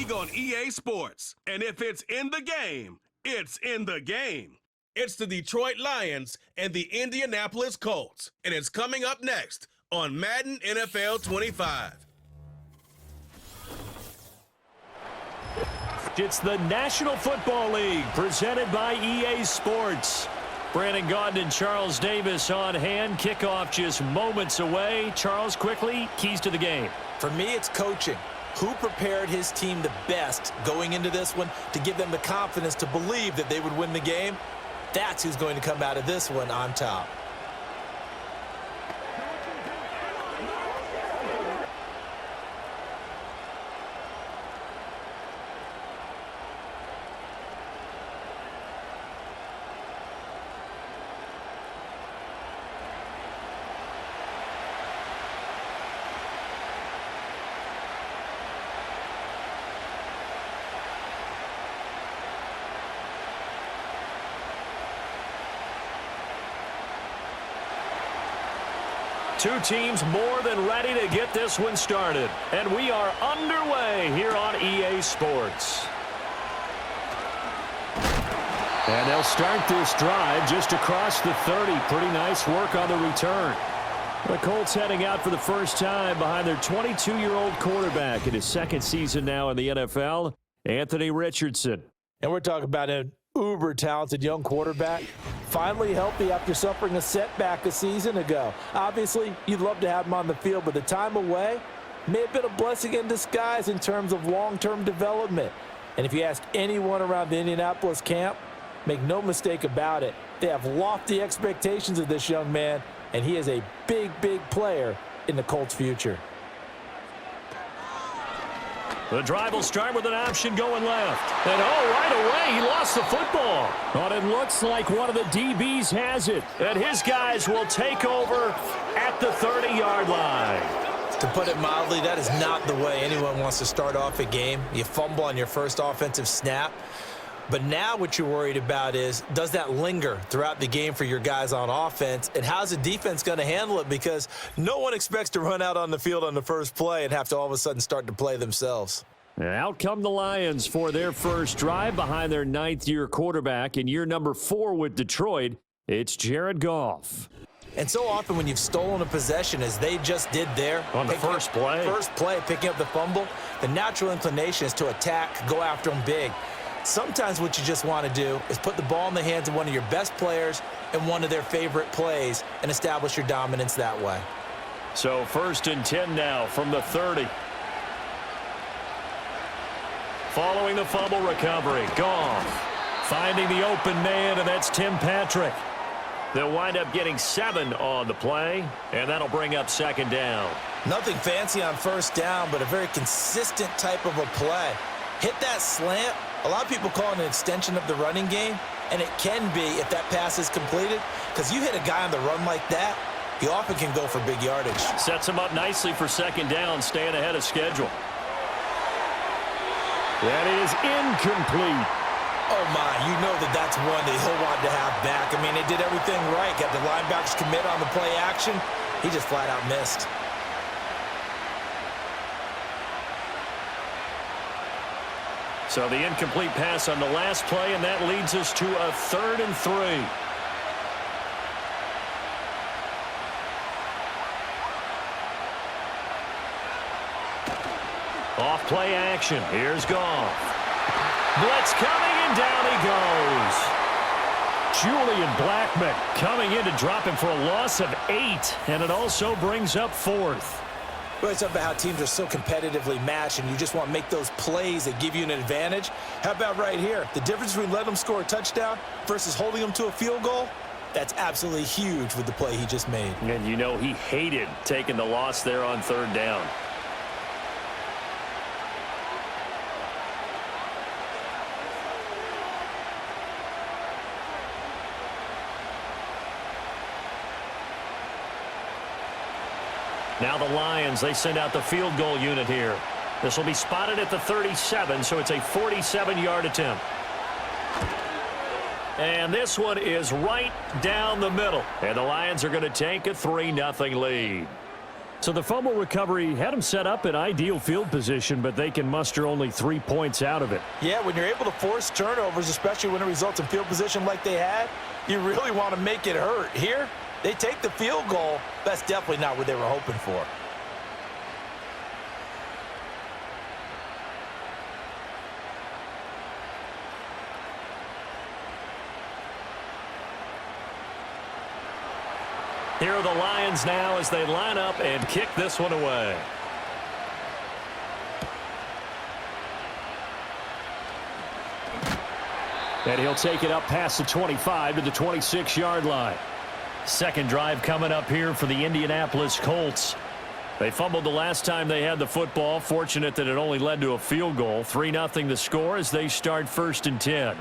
league on EA Sports. And if it's in the game, it's in the game. It's the Detroit Lions and the Indianapolis Colts. And it's coming up next on Madden NFL 25. It's the National Football League presented by EA Sports. Brandon Gaudin and Charles Davis on hand. Kickoff just moments away. Charles, quickly, keys to the game. For me, it's coaching. Who prepared his team the best going into this one to give them the confidence to believe that they would win the game? That's who's going to come out of this one on top. Two teams more than ready to get this one started. And we are underway here on EA Sports. And they'll start this drive just across the 30. Pretty nice work on the return. The Colts heading out for the first time behind their 22-year-old quarterback in his second season now in the NFL, Anthony Richardson. And we're talking about an uber-talented young quarterback, finally healthy after suffering a setback a season ago. Obviously, you'd love to have him on the field, but the time away may have been a blessing in disguise in terms of long-term development. And if you ask anyone around the Indianapolis camp, make no mistake about it, they have lofty expectations of this young man, and he is a big, big player in the Colts' future. The drive will start with an option going left. And right away, he lost the football. But it looks like one of the DBs has it. And his guys will take over at the 30-yard line. To put it mildly, that is not the way anyone wants to start off a game. You fumble on your first offensive snap. But now what you're worried about is, does that linger throughout the game for your guys on offense? And how's the defense going to handle it? Because no one expects to run out on the field on the first play and have to all of a sudden start to play themselves. And out come the Lions for their first drive behind their ninth-year quarterback in year number 4 with Detroit. It's Jared Goff. And so often when you've stolen a possession, as they just did there, on the first play, picking up the fumble, the natural inclination is to attack, go after them big. Sometimes what you just want to do is put the ball in the hands of one of your best players in one of their favorite plays and establish your dominance that way. So 1st and 10 now from the 30. Following the fumble recovery, Goff finding the open man, and that's Tim Patrick. They'll wind up getting 7 on the play, and that'll bring up 2nd down. Nothing fancy on 1st down, but a very consistent type of a play. Hit that slant. A lot of people call it an extension of the running game, and it can be if that pass is completed, because you hit a guy on the run like that, he often can go for big yardage. Sets him up nicely for 2nd down, staying ahead of schedule. That is incomplete. Oh, my, you know that's one that he'll want to have back. I mean, they did everything right. Got the linebackers commit on the play action. He just flat out missed. So the incomplete pass on the last play, and that leads us to a 3rd and 3. Off play action. Here's Goff. Blitz coming, and down he goes. Julian Blackmon coming in to drop him for a loss of 8, and it also brings up 4th. Well, it's about how teams are so competitively matched, and you just want to make those plays that give you an advantage. How about right here? The difference between letting them score a touchdown versus holding them to a field goal, that's absolutely huge with the play he just made. And you know he hated taking the loss there on 3rd down. Now the Lions, they send out the field goal unit here. This will be spotted at the 37, so it's a 47-yard attempt. And this one is right down the middle. And the Lions are going to take a 3-0 lead. So the fumble recovery had them set up in ideal field position, but they can muster only 3 points out of it. Yeah, when you're able to force turnovers, especially when it results in field position like they had, you really want to make it hurt. Here, they take the field goal. That's definitely not what they were hoping for. Here are the Lions now as they line up and kick this one away. And he'll take it up past the 25 to the 26-yard line. Second drive coming up here for the Indianapolis Colts. They fumbled the last time they had the football. Fortunate that it only led to a field goal. 3-0 the score as they start 1st and 10.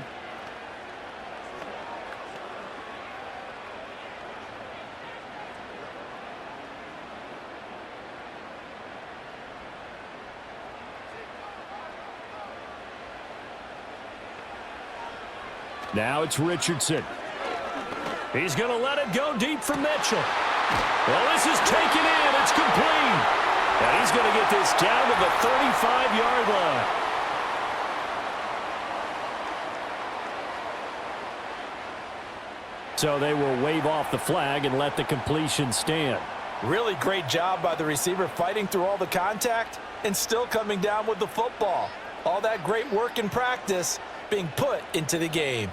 Now it's Richardson. He's going to let it go deep for Mitchell. Well, this is taken in. It's complete. And he's going to get this down to the 35-yard line. So they will wave off the flag and let the completion stand. Really great job by the receiver fighting through all the contact and still coming down with the football. All that great work in practice being put into the game.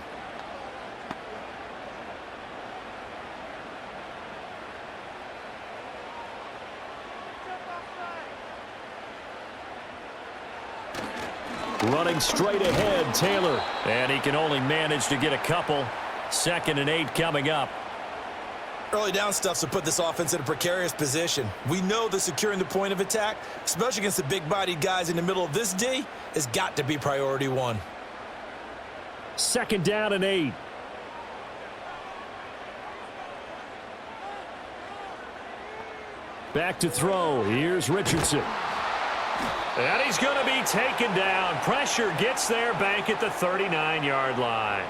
Running straight ahead, Taylor. And he can only manage to get a couple. 2nd and 8 coming up. Early down stuff's to put this offense in a precarious position. We know that securing the point of attack, especially against the big-bodied guys in the middle of this D, has got to be priority one. 2nd down and 8. Back to throw. Here's Richardson. And he's going to be taken down. Pressure gets there back at the 39-yard line.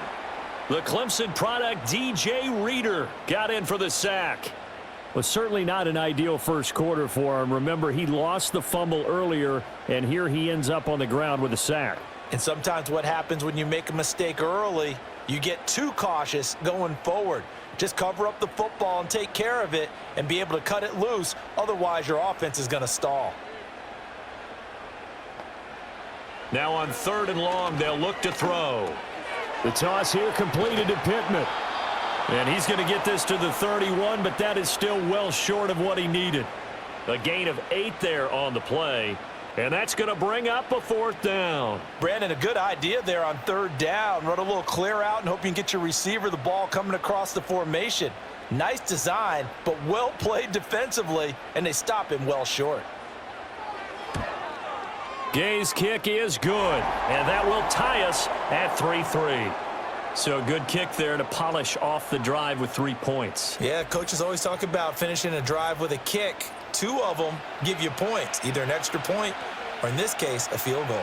The Clemson product, DJ Reader, got in for the sack. Was certainly not an ideal first quarter for him. Remember, he lost the fumble earlier, and here he ends up on the ground with a sack. And sometimes what happens when you make a mistake early, you get too cautious going forward. Just cover up the football and take care of it and be able to cut it loose. Otherwise, your offense is going to stall. Now on 3rd and long, they'll look to throw. The toss here completed to Pittman. And he's going to get this to the 31, but that is still well short of what he needed. A gain of 8 there on the play. And that's going to bring up a 4th down. Brandon, a good idea there on 3rd down. Run a little clear out and hope you can get your receiver the ball coming across the formation. Nice design, but well played defensively, and they stop him well short. Gay's kick is good, and that will tie us at 3-3. So good kick there to polish off the drive with 3 points. Yeah, coaches always talk about finishing a drive with a kick. 2 of them give you points, either an extra point or, in this case, a field goal.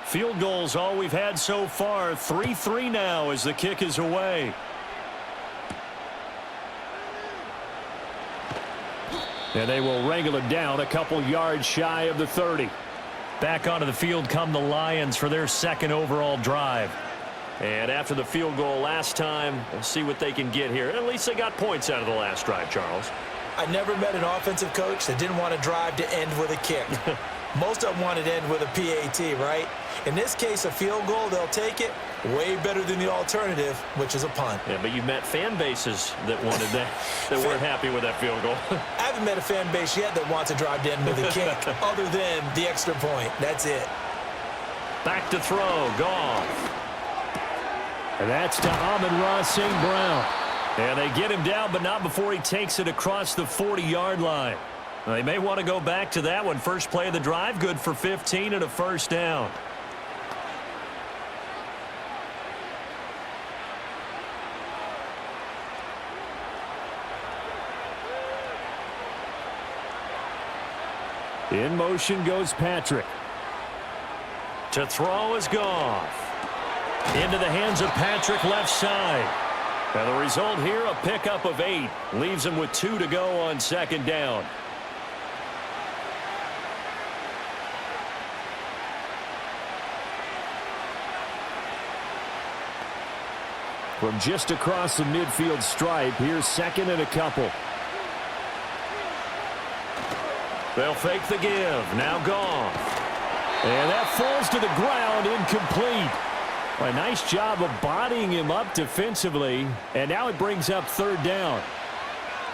Field goals all we've had so far. 3-3 now as the kick is away. And they will wrangle it down a couple yards shy of the 30. Back onto the field come the Lions for their 2nd overall drive. And after the field goal last time, we'll see what they can get here. At least they got points out of the last drive, Charles. I never met an offensive coach that didn't want a drive to end with a kick. Most of them wanted to end with a PAT, right? In this case, a field goal, they'll take it. Way better than the alternative, which is a punt. Yeah, but you've met fan bases that wanted that, that weren't happy with that field goal. I haven't met a fan base yet that wants a drive to end with a kick, other than the extra point. That's it. Back to throw, Goff. And that's to Amon-Ra St. Brown. And they get him down, but not before he takes it across the 40-yard line. They may want to go back to that one. First play of the drive, good for 15 and a 1st down. In motion goes Patrick. To throw is Goff. Into the hands of Patrick left side. And the result here, a pickup of 8. Leaves him with 2 to go on second down. From just across the midfield stripe, here's second and a couple. They'll fake the give. Now Goff. And that falls to the ground, incomplete. A nice job of bodying him up defensively, and now it brings up third down.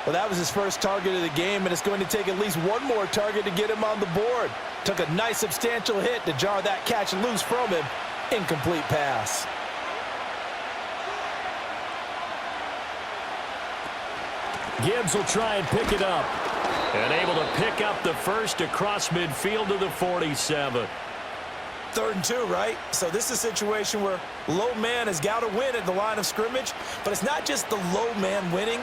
Well, that was his first target of the game, and it's going to take at least one more target to get him on the board. Took a nice substantial hit to jar that catch loose from him. Incomplete pass. Gibbs will try and pick it up. And able to pick up the first across midfield to the 47. 3rd and 2, right? So this is a situation where low man has got to win at the line of scrimmage, but it's not just the low man winning.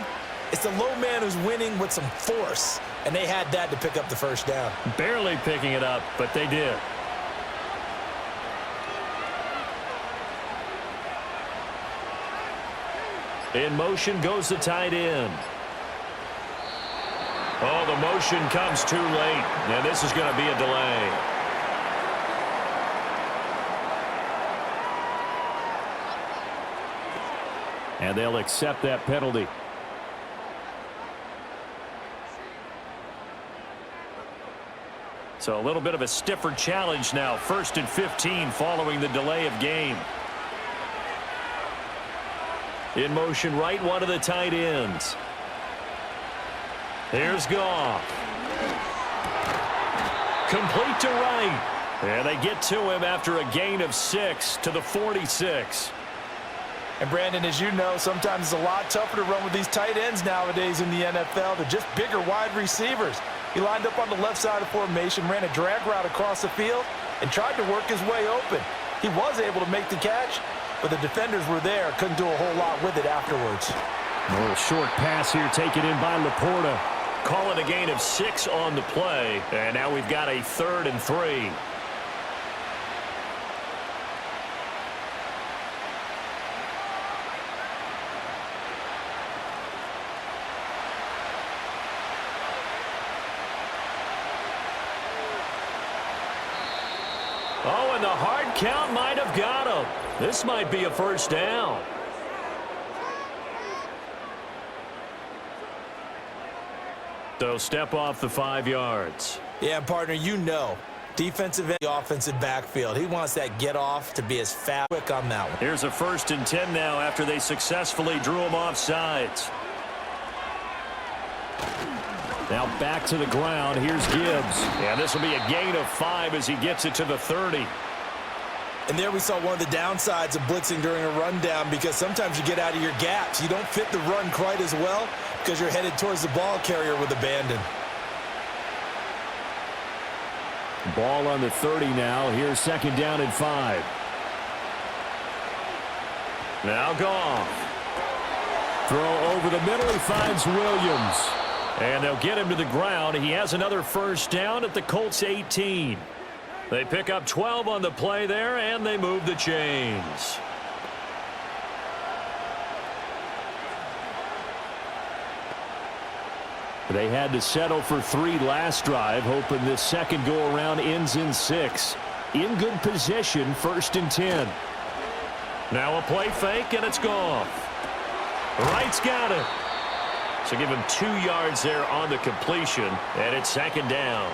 It's the low man who's winning with some force, and they had that to pick up the first down. Barely picking it up, but they did. In motion goes the tight end. Oh, the motion comes too late, and this is going to be a delay. And they'll accept that penalty. So a little bit of a stiffer challenge now. 1st and 15 following the delay of game. In motion right, one of the tight ends. Here's Goff. Complete to right. And they get to him after a gain of 6 to the 46. And Brandon, as you know, sometimes it's a lot tougher to run with these tight ends nowadays in the NFL. They're just bigger wide receivers. He lined up on the left side of formation, ran a drag route across the field, and tried to work his way open. He was able to make the catch, but the defenders were there. Couldn't do a whole lot with it afterwards. A little short pass here taken in by Laporta. Call it a gain of 6 on the play. And now we've got a 3rd and 3. Oh, and the hard count might have got him. This might be a first down. So step off the 5 yards. Yeah, partner, you know, defensive end, offensive backfield. He wants that get off to be as fast, quick on that one. Here's a 1st and 10 now after they successfully drew him off sides. Now back to the ground. Here's Gibbs. And this will be a gain of 5 as he gets it to the 30. And there we saw one of the downsides of blitzing during a rundown, because sometimes you get out of your gaps. You don't fit the run quite as well because you're headed towards the ball carrier with abandon. Ball on the 30 now. Here's 2nd down and 5. Now Goff. Throw over the middle. He finds Williams. And they'll get him to the ground. He has another first down at the Colts 18. They pick up 12 on the play there, and they move the chains. They had to settle for 3 last drive, hoping this second go-around ends in 6. In good position, 1st and 10. Now a play fake, and it's Goff. Wright's got it. So give him 2 yards there on the completion, and it's 2nd down.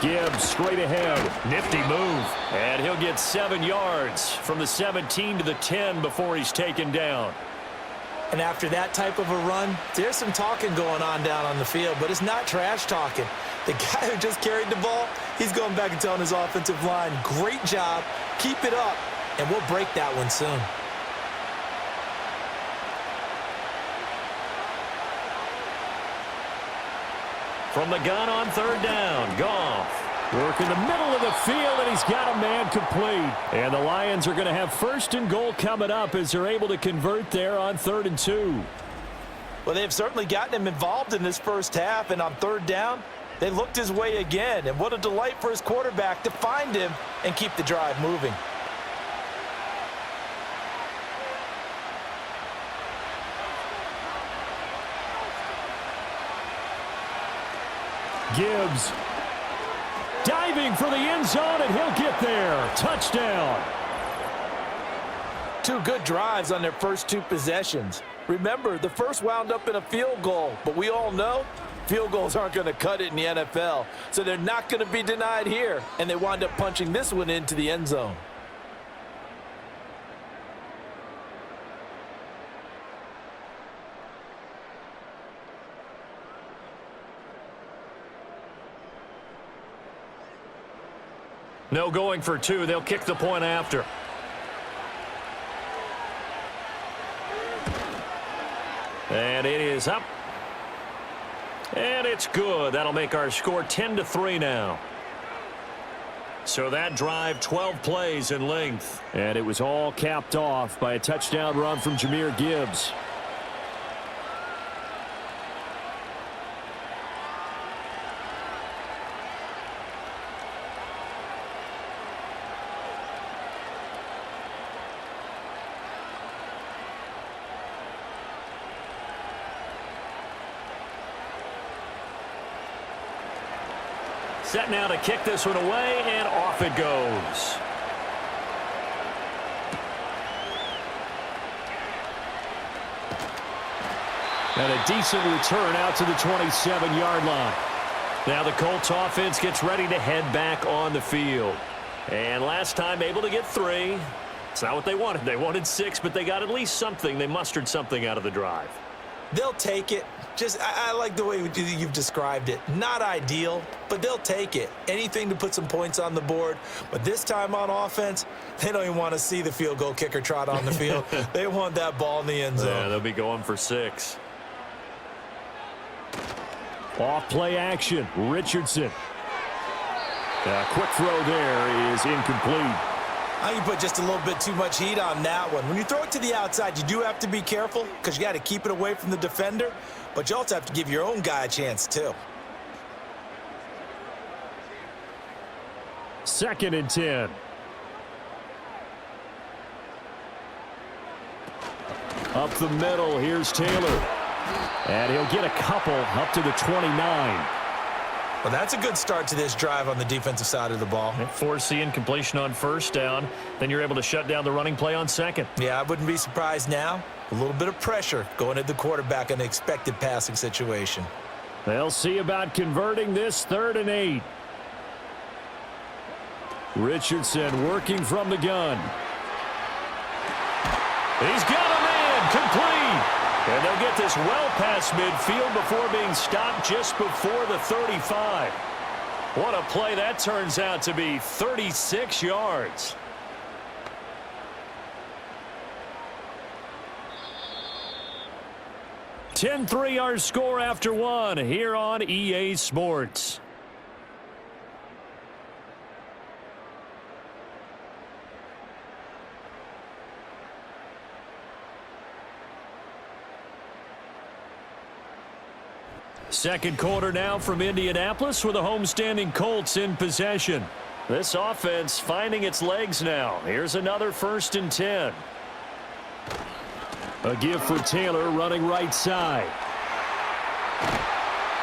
Gibbs straight ahead. Nifty move. And he'll get 7 yards from the 17 to the 10 before he's taken down. And after that type of a run, there's some talking going on down on the field, but it's not trash talking. The guy who just carried the ball, he's going back and telling his offensive line, great job, keep it up, and we'll break that one soon. from the gun on third down. Goff. Work in the middle of the field, and he's got a man complete. And the Lions are going to have first and goal coming up as they're able to convert there on 3rd and 2. Well, they've certainly gotten him involved in this first half, and on third down, they looked his way again. And what a delight for his quarterback to find him and keep the drive moving. Gibbs diving for the end zone, and he'll get there. Touchdown. 2 good drives on their first 2 possessions. Remember, the first wound up in a field goal, but we all know field goals aren't going to cut it in the NFL, so they're not going to be denied here, and they wind up punching this one into the end zone. No going for 2. They'll kick the point after. And it is up. And it's good. That'll make our score 10-3 now. So that drive, 12 plays in length. And it was all capped off by a touchdown run from Jahmyr Gibbs. Set now to kick this one away, and off it goes. And a decent return out to the 27-yard line. Now the Colts offense gets ready to head back on the field. And last time able to get 3. It's not what they wanted. They wanted 6, but they got at least something. They mustered something out of the drive. They'll take it. I like the way you've described it. Not ideal, but they'll take it. Anything to put some points on the board. But this time on offense, they don't even want to see the field goal kicker trot on the field. They want that ball in the end zone. Yeah, they'll be going for 6. Off play action. Richardson. Quick throw there is incomplete. I think you put just a little bit too much heat on that one. When you throw it to the outside, you do have to be careful because you got to keep it away from the defender, but you also have to give your own guy a chance too. 2nd and 10. Up the middle, here's Taylor. And he'll get a couple up to the 29. Well, that's a good start to this drive on the defensive side of the ball. Force the incompletion on first down. Then you're able to shut down the running play on 2nd. Yeah, I wouldn't be surprised now. A little bit of pressure going at the quarterback in an expected passing situation. They'll see about converting this 3rd and 8. Richardson working from the gun. He's got a man complete. And they'll get this well past midfield before being stopped just before the 35. What a play that turns out to be. 36 yards. (10-3) our score after 1 here on EA Sports. Second quarter now from Indianapolis with the homestanding Colts in possession. This offense finding its legs now. Here's another 1st and 10. A give for Taylor running right side.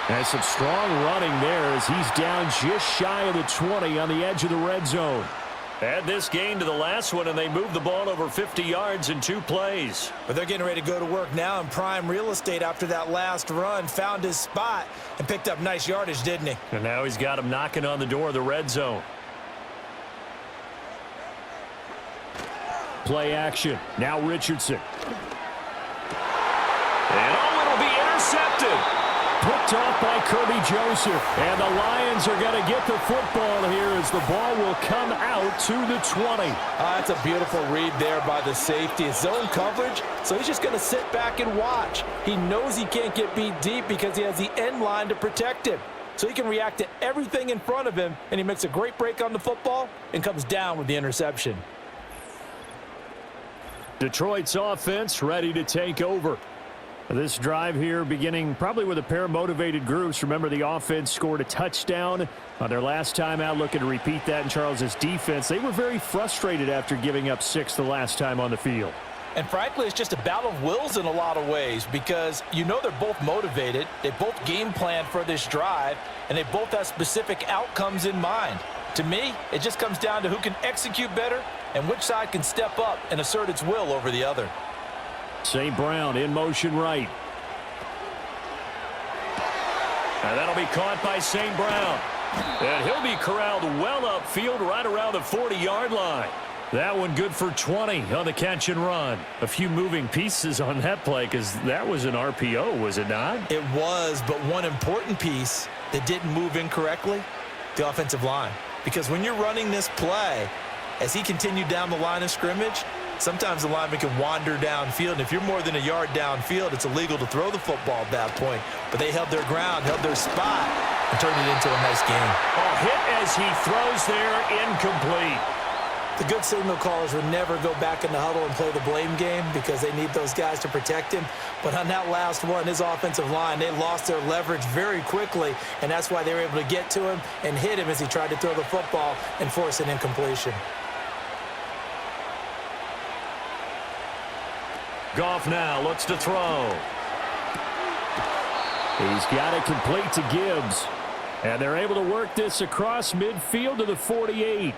And some strong running there as he's down just shy of the 20 on the edge of the red zone. Add this gain to the last one, and they moved the ball over 50 yards in 2 plays. But they're getting ready to go to work now in prime real estate after that last run. Found his spot and picked up nice yardage, didn't he? And now he's got him knocking on the door of the red zone. Play action. Now Richardson. And it'll be intercepted. Picked off by Kirby Joseph. And the Lions are going to get the football here as the ball will come out to the 20. That's a beautiful read there by the safety. It's zone coverage, so he's just going to sit back and watch. He knows he can't get beat deep because he has the end line to protect him. so he can react to everything in front of him, and he makes a great break on the football and comes down with the interception. Detroit's offense ready to take over. This drive here beginning probably with a pair of motivated groups. Remember, the offense scored a touchdown on their last time out, looking to repeat that in Charles's defense. They were very frustrated after giving up 6 the last time on the field. And frankly, it's just a battle of wills in a lot of ways because you know they're both motivated, they both game plan for this drive, and they both have specific outcomes in mind. To me, it just comes down to who can execute better and which side can step up and assert its will over the other. St. Brown in motion right. And that'll be caught by St. Brown. And he'll be corralled well upfield right around the 40-yard line. That one good for 20 on the catch and run. A few moving pieces on that play because that was an RPO, was it not? It was, but one important piece that didn't move incorrectly, the offensive line. Because when you're running this play, as he continued down the line of scrimmage, sometimes the lineman can wander downfield. And if you're more than a yard downfield, it's illegal to throw the football at that point. But they held their ground, held their spot, and turned it into a nice game. A hit as he throws there, incomplete. The good signal callers would never go back in the huddle and play the blame game because they need those guys to protect him. But on that last one, his offensive line, they lost their leverage very quickly, and that's why they were able to get to him and hit him as he tried to throw the football and force an incompletion. Goff now looks to throw. He's got it complete to Gibbs. And they're able to work this across midfield to the 48.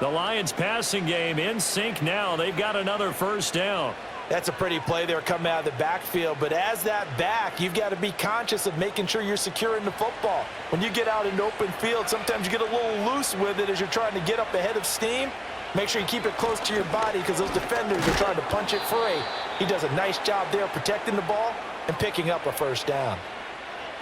The Lions passing game in sync now. They've got another first down. That's a pretty play there coming out of the backfield. But as that back, you've got to be conscious of making sure you're securing the football. When you get out in open field, sometimes you get a little loose with it as you're trying to get up ahead of steam. Make sure you keep it close to your body because those defenders are trying to punch it free. He does a nice job there protecting the ball and picking up a first down.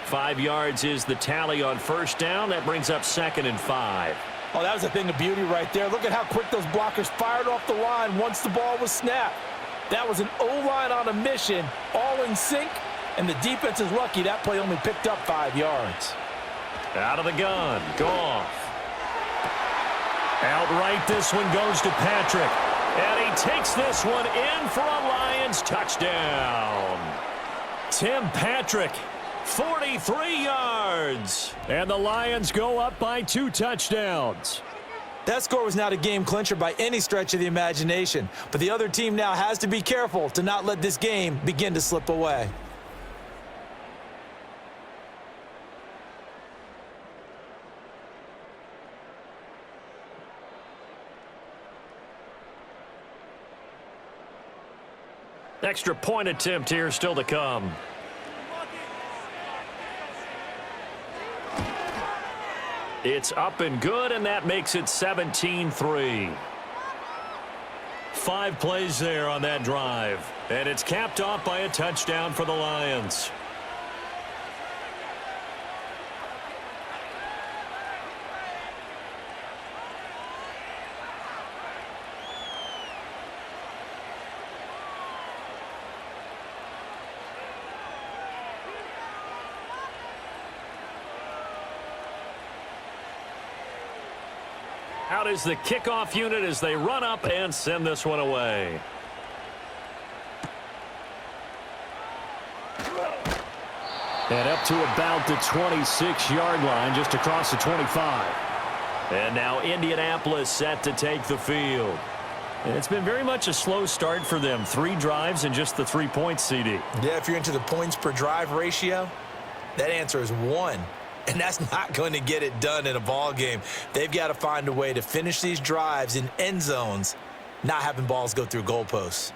5 yards is the tally on first down. That brings up 2nd and 5. Oh, that was a thing of beauty right there. Look at how quick those blockers fired off the line once the ball was snapped. That was an O-line on a mission, all in sync, and the defense is lucky that play only picked up 5 yards. Out of the gun, Goff. Outright, this one goes to Patrick. And he takes this one in for a Lions touchdown. Tim Patrick, 43 yards. And the Lions go up by 2 touchdowns. That score was not a game clincher by any stretch of the imagination, but the other team now has to be careful to not let this game begin to slip away. Extra point attempt here still to come. It's up and good, and that makes it 17-3. 5 plays there on that drive, and it's capped off by a touchdown for the Lions. Out is the kickoff unit as they run up and send this one away. And up to about the 26-yard line, just across the 25. And now Indianapolis set to take the field. And it's been very much a slow start for them. 3 drives and just the 3 points, CD. Yeah, if you're into the points per drive ratio, that answer is 1. And that's not going to get it done in a ball game. They've got to find a way to finish these drives in end zones, not having balls go through goalposts.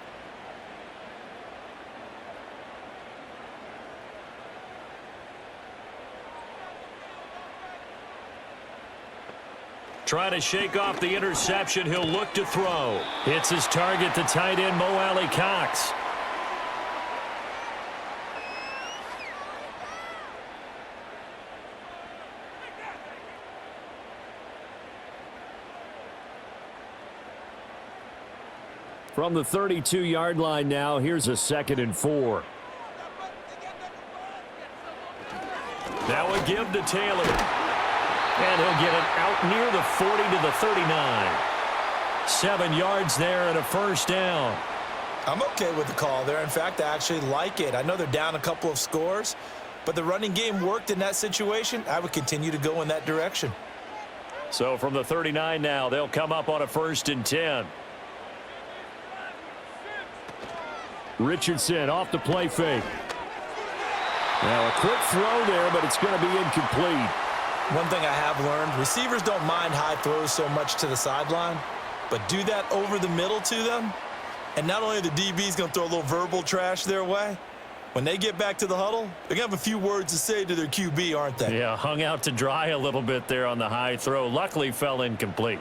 Trying to shake off the interception. He'll look to throw. Hits his target, the tight end, Mo Alley-Cox. From the 32-yard line now, here's a 2nd and 4. Now a give to Taylor. And he'll get it out near the 40 to the 39. 7 yards there and a first down. I'm okay with the call there. In fact, I actually like it. I know they're down a couple of scores, but the running game worked in that situation. I would continue to go in that direction. So from the 39 now, they'll come up on a 1st and 10. Richardson off the play fake. Now a quick throw there, but it's going to be incomplete. One thing I have learned, receivers don't mind high throws so much to the sideline, but do that over the middle to them, and not only the DB's going to throw a little verbal trash their way, when they get back to the huddle, they're going to have a few words to say to their QB, aren't they? Yeah, hung out to dry a little bit there on the high throw. Luckily fell incomplete.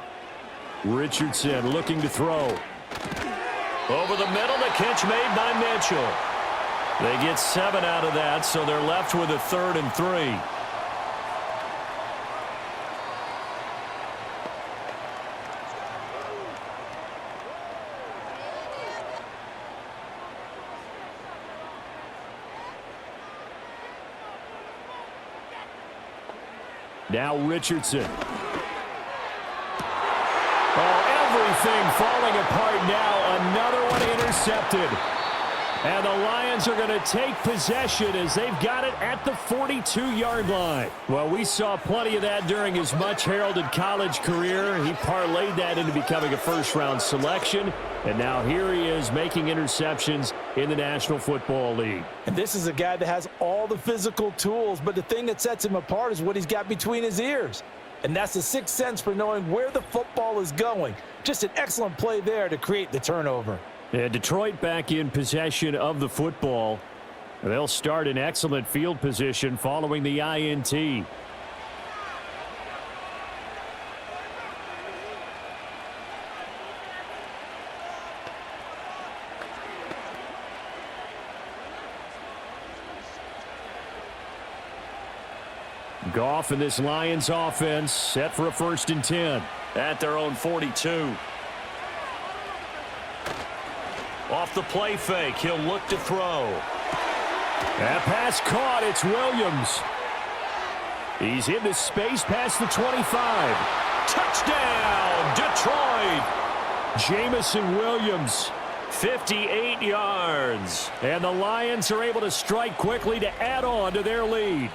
Richardson looking to throw. Over the middle, the catch made by Mitchell. They get 7 out of that, so they're left with a 3rd and 3. Now Richardson. Oh, everything falling apart now. Another one intercepted. And the Lions are going to take possession as they've got it at the 42-yard line. Well, we saw plenty of that during his much-heralded college career. He parlayed that into becoming a first-round selection. And now here he is making interceptions in the National Football League. And this is a guy that has all the physical tools, but the thing that sets him apart is what he's got between his ears. And that's the sixth sense for knowing where the football is going. Just an excellent play there to create the turnover. And Detroit back in possession of the football. They'll start in excellent field position following the INT. Goff and this Lions offense set for a 1st and 10 at their own 42. Off the play fake, he'll look to throw. That pass caught, it's Williams. He's into space past the 25. Touchdown, Detroit! Jamison Williams, 58 yards. And the Lions are able to strike quickly to add on to their lead.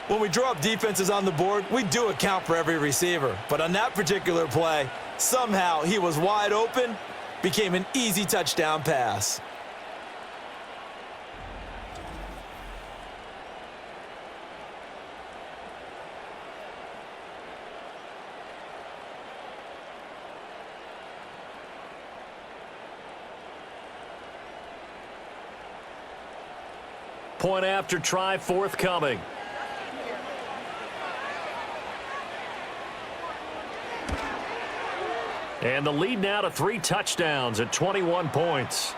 When we draw up defenses on the board, we do account for every receiver. But on that particular play, somehow he was wide open, became an easy touchdown pass. Point after try forthcoming. And the lead now to 3 touchdowns at 21 points.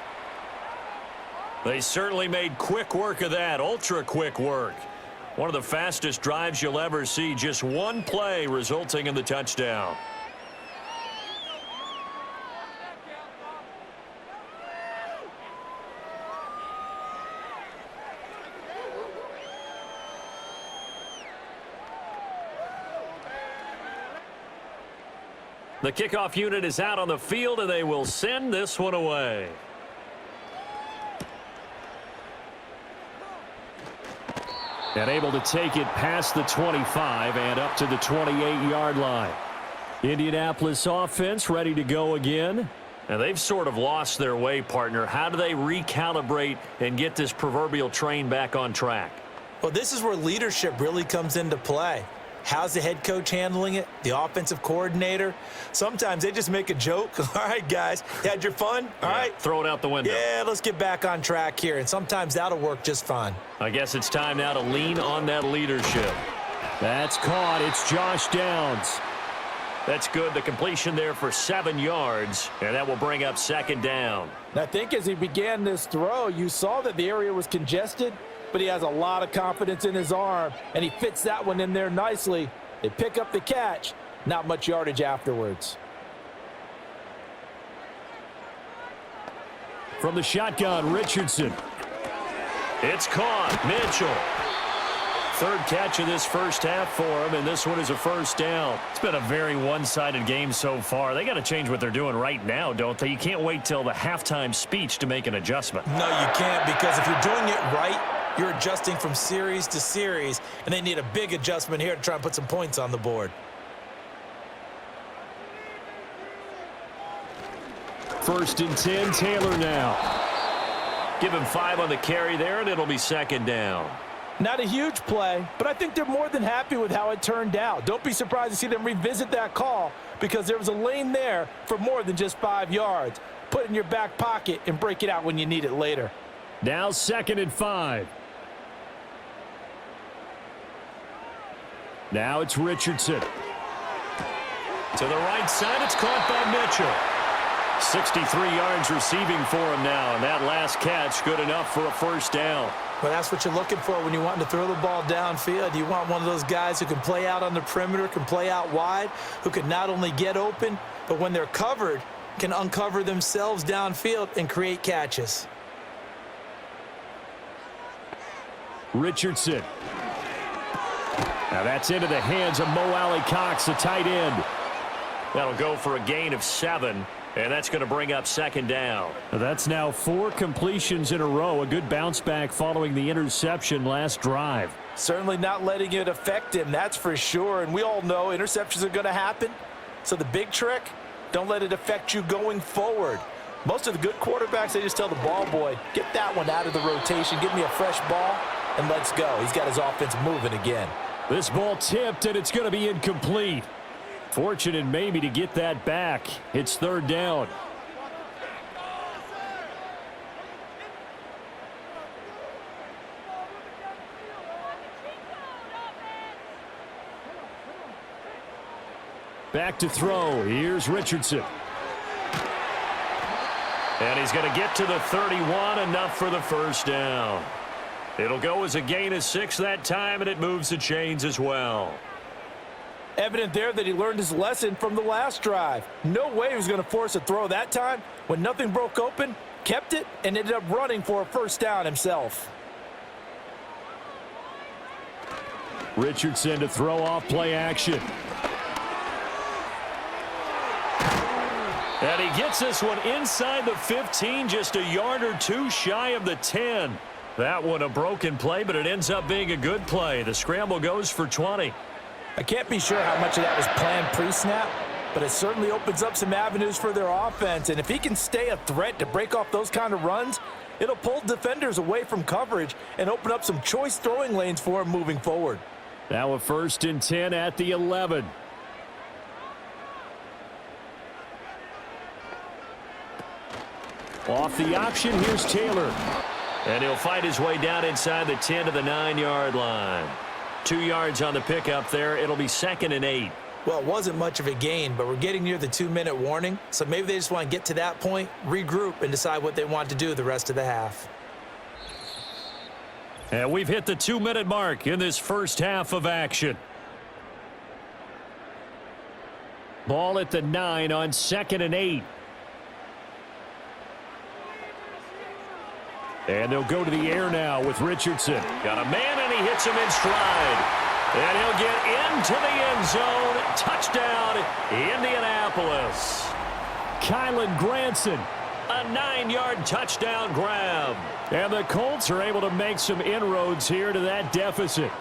They certainly made quick work of that, ultra quick work. One of the fastest drives you'll ever see, just one play resulting in the touchdown. The kickoff unit is out on the field, and they will send this one away. And able to take it past the 25 and up to the 28-yard line. Indianapolis offense ready to go again. And they've sort of lost their way, partner. How do they recalibrate and get this proverbial train back on track? Well, this is where leadership really comes into play. How's the head coach handling it? The offensive coordinator? Sometimes they just make a joke. All right, guys, you had your fun? All right. Throw it out the window. Yeah, let's get back on track here. And sometimes that'll work just fine. I guess it's time now to lean on that leadership. That's caught. It's Josh Downs. That's good. The completion there for 7 yards, and that will bring up 2nd down. And I think as he began this throw, you saw that the area was congested, but he has a lot of confidence in his arm, and he fits that one in there nicely. They pick up the catch, not much yardage afterwards. From the shotgun, Richardson. It's caught. Mitchell third catch of this first half for him, and this one is a first down. It's been a very one-sided game so far. They got to change what they're doing right now, don't they? You can't wait till the halftime speech to make an adjustment. No, you can't, because if you're doing it right, you're adjusting from series to series, and they need a big adjustment here to try and put some points on the board. First and 10, Taylor now. Give him 5 on the carry there, and it'll be second down. Not a huge play, but I think they're more than happy with how it turned out. Don't be surprised to see them revisit that call, because there was a lane there for more than just 5 yards. Put it in your back pocket and break it out when you need it later. Now 2nd and 5. Now it's Richardson. To the right side, it's caught by Mitchell. 63 yards receiving for him now, and that last catch good enough for a first down. Well, that's what you're looking for when you want to throw the ball downfield. You want one of those guys who can play out on the perimeter, can play out wide, who can not only get open, but when they're covered, can uncover themselves downfield and create catches. Richardson. Now that's into the hands of Mo Alley-Cox, the tight end. That'll go for a gain of 7. And that's going to bring up second down. That's now 4 completions in a row. A good bounce back following the interception last drive. Certainly not letting it affect him, that's for sure. And we all know interceptions are going to happen. So the big trick, don't let it affect you going forward. Most of the good quarterbacks, they just tell the ball boy, get that one out of the rotation, give me a fresh ball, and let's go. He's got his offense moving again. This ball tipped, and it's going to be incomplete. Fortunate maybe to get that back. It's third down. Back to throw. Here's Richardson. And he's going to get to the 31, enough for the first down. It'll go as a gain of 6 that time, and it moves the chains as well. Evident there that he learned his lesson from the last drive. No way he was going to force a throw that time. When nothing broke open, kept it, and ended up running for a first down himself. Richardson to throw off play action. And he gets this one inside the 15, just a yard or 2 shy of the 10. That one a broken play, but it ends up being a good play. The scramble goes for 20. I can't be sure how much of that was planned pre-snap, but it certainly opens up some avenues for their offense. And if he can stay a threat to break off those kind of runs, it'll pull defenders away from coverage and open up some choice throwing lanes for him moving forward. Now a first and 10 at the 11. Off the option, here's Taylor. And he'll fight his way down inside the 10 to the 9-yard line. 2 yards on the pickup there. It'll be 2nd and 8. Well, it wasn't much of a gain, but we're getting near the 2-minute warning. So maybe they just want to get to that point, regroup, and decide what they want to do the rest of the half. And we've hit the 2-minute mark in this first half of action. Ball at the 9 on 2nd and 8. And they'll go to the air now with Richardson. Got a man, and he hits him in stride. And he'll get into the end zone. Touchdown, Indianapolis. Kylan Granson, a 9-yard touchdown grab. And the Colts are able to make some inroads here to that deficit.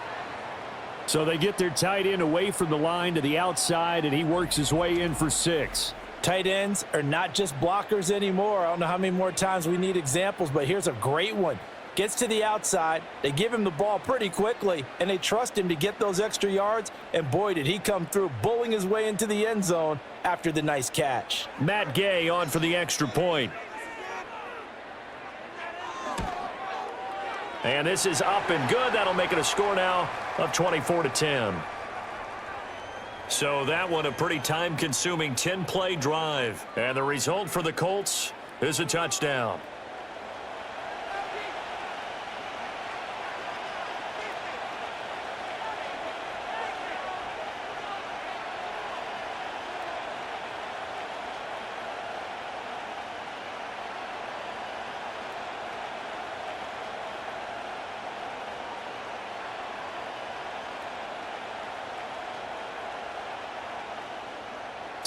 So they get their tight end away from the line to the outside, and he works his way in for 6. Tight ends are not just blockers anymore. I don't know how many more times we need examples, but here's a great one. Gets to the outside, they give him the ball pretty quickly, and they trust him to get those extra yards, and boy, did he come through, bowling his way into the end zone after the nice catch. Matt Gay on for the extra point. And this is up and good. That'll make it a score now of 24-10. So that one a pretty time-consuming 10-play drive. And the result for the Colts is a touchdown.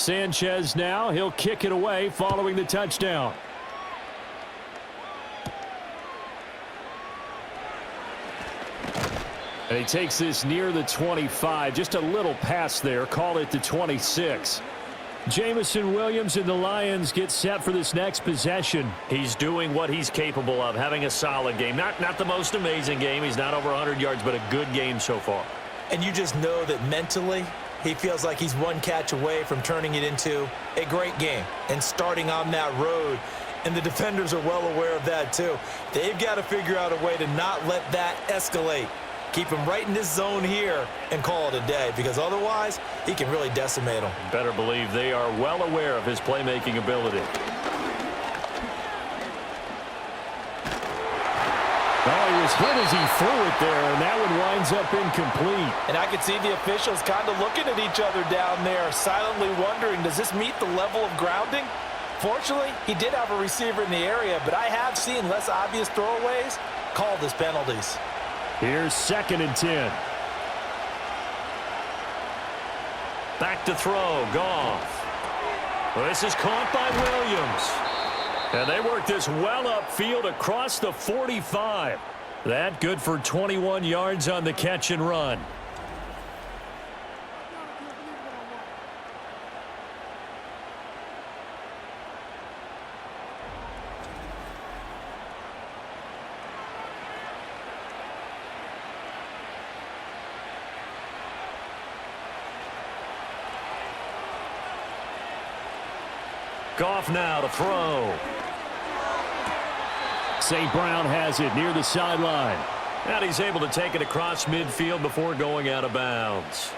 Sanchez now. He'll kick it away following the touchdown. And he takes this near the 25. Just a little pass there. Call it the 26. Jamison Williams and the Lions get set for this next possession. He's doing what he's capable of, having a solid game. Not the most amazing game. He's not over 100 yards, but a good game so far. And you just know that mentally he feels like he's one catch away from turning it into a great game and starting on that road. And the defenders are well aware of that too. They've got to figure out a way to not let that escalate. Keep him right in this zone here and call it a day, because otherwise he can really decimate them. Better believe they are well aware of his playmaking ability. Oh, he was hit as he threw it there, and that one winds up incomplete. And I could see the officials kind of looking at each other down there, silently wondering, does this meet the level of grounding? Fortunately, he did have a receiver in the area, but I have seen less obvious throwaways called as penalties. Here's 2nd and 10. Back to throw. Goff. Well, this is caught by Williams. And they work this well upfield across the 45. That good for 21 yards on the catch and run. Goff now to throw. St. Brown has it near the sideline. And he's able to take it across midfield before going out of bounds.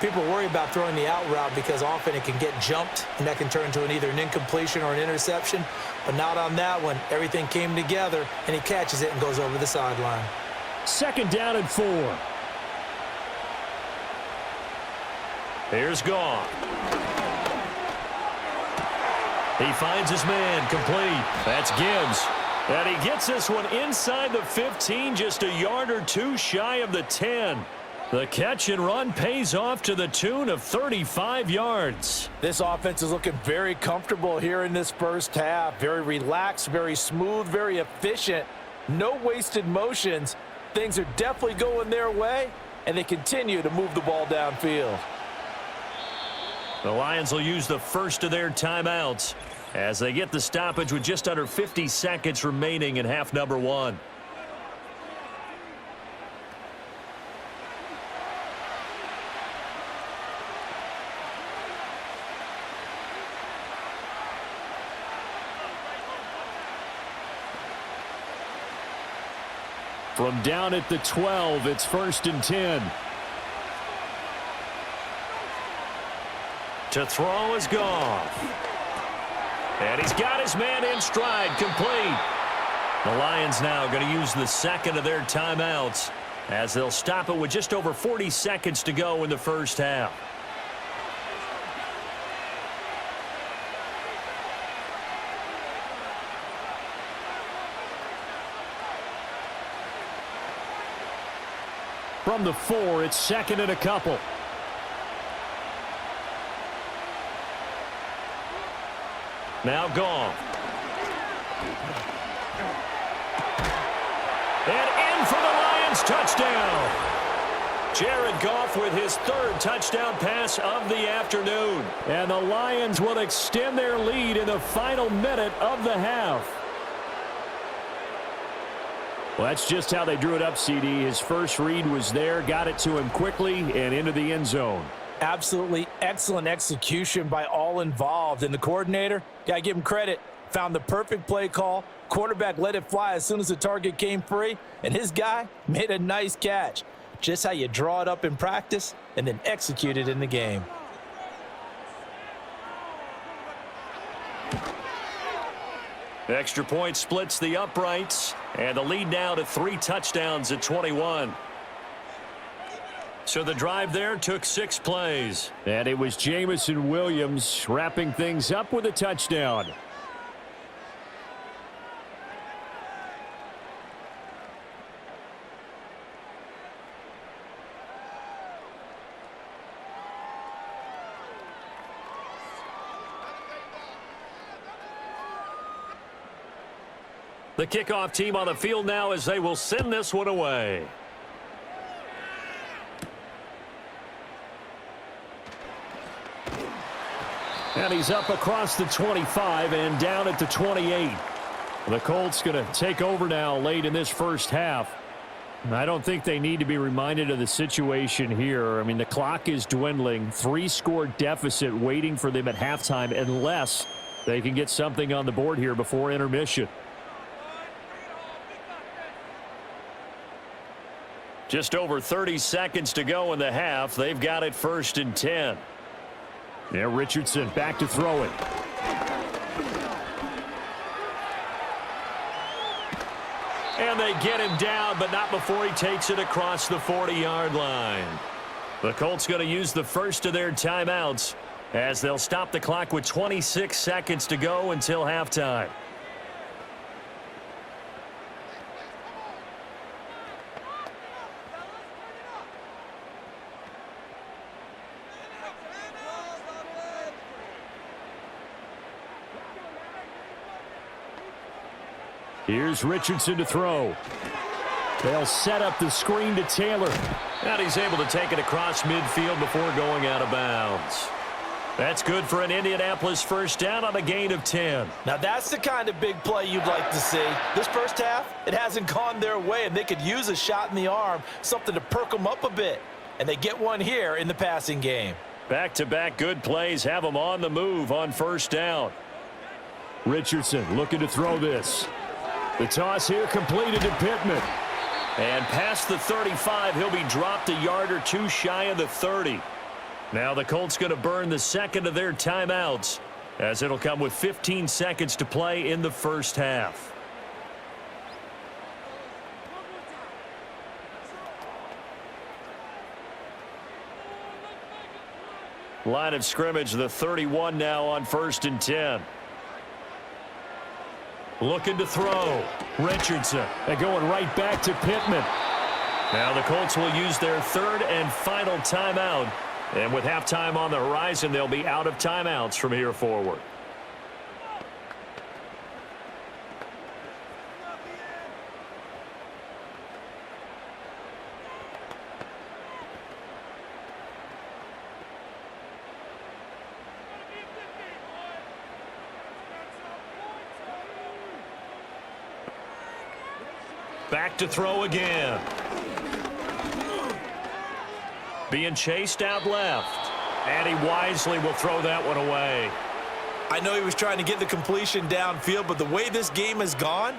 People worry about throwing the out route because often it can get jumped, and that can turn into either an incompletion or an interception. But not on that one. Everything came together, and he catches it and goes over the sideline. 2nd down and 4. Here's Goff. He finds his man, complete. That's Gibbs. And he gets this one inside the 15, just a yard or two shy of the 10. The catch and run pays off to the tune of 35 yards. This offense is looking very comfortable here in this first half. Very relaxed, very smooth, very efficient. No wasted motions. Things are definitely going their way, and they continue to move the ball downfield. The Lions will use the first of their timeouts as they get the stoppage with just under 50 seconds remaining in half number 1. From down at the 12, it's 1st and 10. To throw is Goff. And he's got his man in stride, complete. The Lions now going to use the second of their timeouts as they'll stop it with just over 40 seconds to go in the first half. From the 4, it's 2nd and a couple. Now Goff. And in for the Lions touchdown. Jared Goff with his 3rd touchdown pass of the afternoon. And the Lions will extend their lead in the final minute of the half. Well, that's just how they drew it up, CD. His first read was there, got it to him quickly, and into the end zone. Absolutely excellent execution by all involved. And the coordinator, got to give him credit, found the perfect play call. Quarterback let it fly as soon as the target came free, and his guy made a nice catch. Just how you draw it up in practice and then execute it in the game. Extra point splits the uprights, and the lead now to 3 touchdowns at 21. So the drive there took 6 plays. And it was Jamison Williams wrapping things up with a touchdown. The kickoff team on the field now as they will send this one away. And he's up across the 25 and down at the 28. The Colts going to take over now late in this first half. I don't think they need to be reminded of the situation here. I mean, the clock is dwindling. 3-score deficit waiting for them at halftime unless they can get something on the board here before intermission. Just over 30 seconds to go in the half. They've got it 1st and 10. Yeah, Richardson back to throw it. And they get him down, but not before he takes it across the 40-yard line. The Colts going to use the first of their timeouts as they'll stop the clock with 26 seconds to go until halftime. Here's Richardson to throw. They'll set up the screen to Taylor. And he's able to take it across midfield before going out of bounds. That's good for an Indianapolis first down on a gain of 10. Now that's the kind of big play you'd like to see. This first half, it hasn't gone their way, and they could use a shot in the arm, something to perk them up a bit. And they get one here in the passing game. Back-to-back good plays have them on the move on first down. Richardson looking to throw this. The toss here completed to Pittman. And past the 35, he'll be dropped a yard or two shy of the 30. Now the Colts going to burn the second of their timeouts as it'll come with 15 seconds to play in the first half. Line of scrimmage, the 31 now on 1st and 10. Looking to throw. Richardson. And going right back to Pittman. Now the Colts will use their third and final timeout. And with halftime on the horizon, they'll be out of timeouts from here forward. Back to throw again. Being chased out left. And he wisely will throw that one away. I know he was trying to get the completion downfield, but the way this game has gone,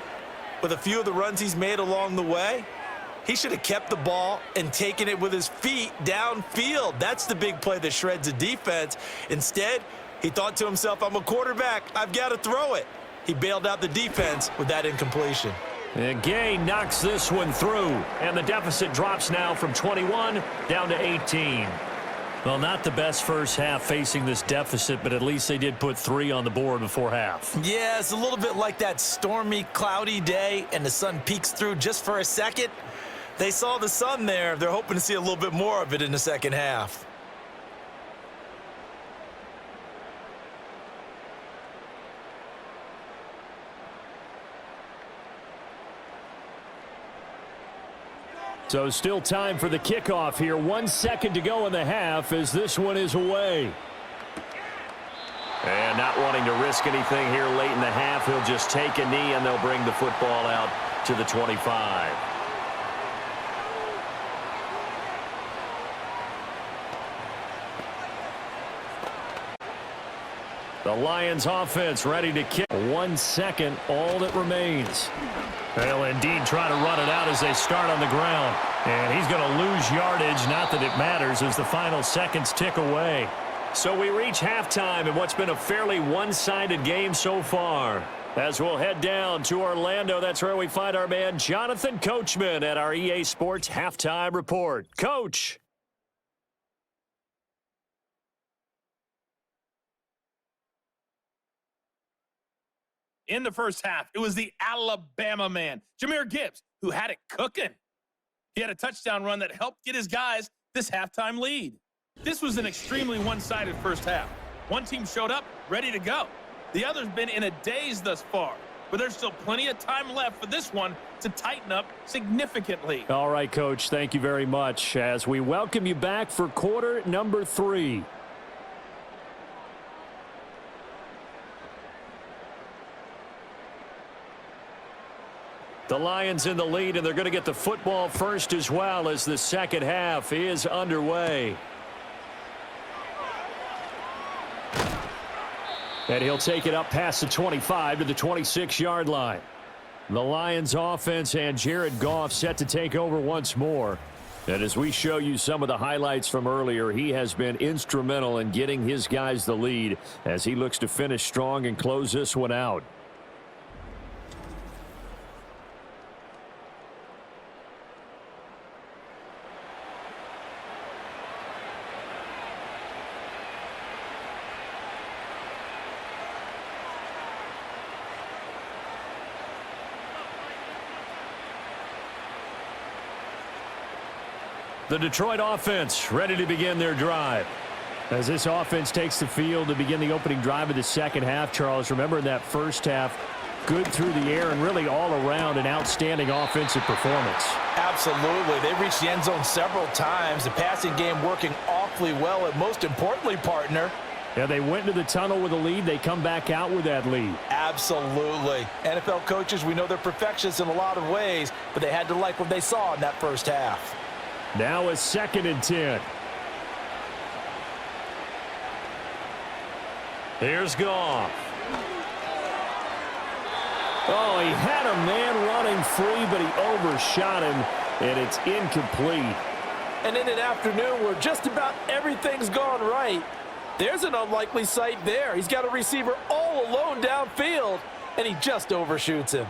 with a few of the runs he's made along the way, he should have kept the ball and taken it with his feet downfield. That's the big play that shreds the defense. Instead, he thought to himself, I'm a quarterback. I've got to throw it. He bailed out the defense with that incompletion. And Gay knocks this one through, and the deficit drops now from 21 down to 18. Well, not the best first half facing this deficit, but at least they did put 3 on the board before half. Yeah, it's a little bit like that stormy, cloudy day, and the sun peeks through just for a second. They saw the sun there. They're hoping to see a little bit more of it in the second half. So still time for the kickoff here. 1 second to go in the half as this one is away. And not wanting to risk anything here late in the half, he'll just take a knee and they'll bring the football out to the 25. The Lions offense ready to kick. 1 second, all that remains. They'll indeed try to run it out as they start on the ground. And he's going to lose yardage, not that it matters, as the final seconds tick away. So we reach halftime in what's been a fairly one-sided game so far. As we'll head down to Orlando, that's where we find our man Jonathan Coachman at our EA Sports Halftime Report. Coach. In the first half, it was the Alabama man, Jahmyr Gibbs, who had it cooking. He had a touchdown run that helped get his guys this halftime lead. This was an extremely one-sided first half. One team showed up, ready to go. The other's been in a daze thus far. but there's still plenty of time left for this one to tighten up significantly. All right, Coach, thank you very much as we welcome you back for quarter number 3. The Lions in the lead, and they're going to get the football first as well as the second half is underway. And he'll take it up past the 25 to the 26-yard line. The Lions offense and Jared Goff set to take over once more. And as we show you some of the highlights from earlier, he has been instrumental in getting his guys the lead as he looks to finish strong and close this one out. The Detroit offense ready to begin their drive. As this offense takes the field to begin the opening drive of the second half, Charles, remember in that first half, good through the air and really all around an outstanding offensive performance. Absolutely. They reached the end zone several times. The passing game working awfully well, and most importantly, partner, yeah, they went into the tunnel with a lead. They come back out with that lead. Absolutely. NFL coaches, we know they're perfectionists in a lot of ways, but they had to like what they saw in that first half. Now a 2nd and 10. Here's Goff. Oh, he had a man running free, but he overshot him, and it's incomplete. And in an afternoon where just about everything's gone right, there's an unlikely sight there. He's got a receiver all alone downfield, and he just overshoots him.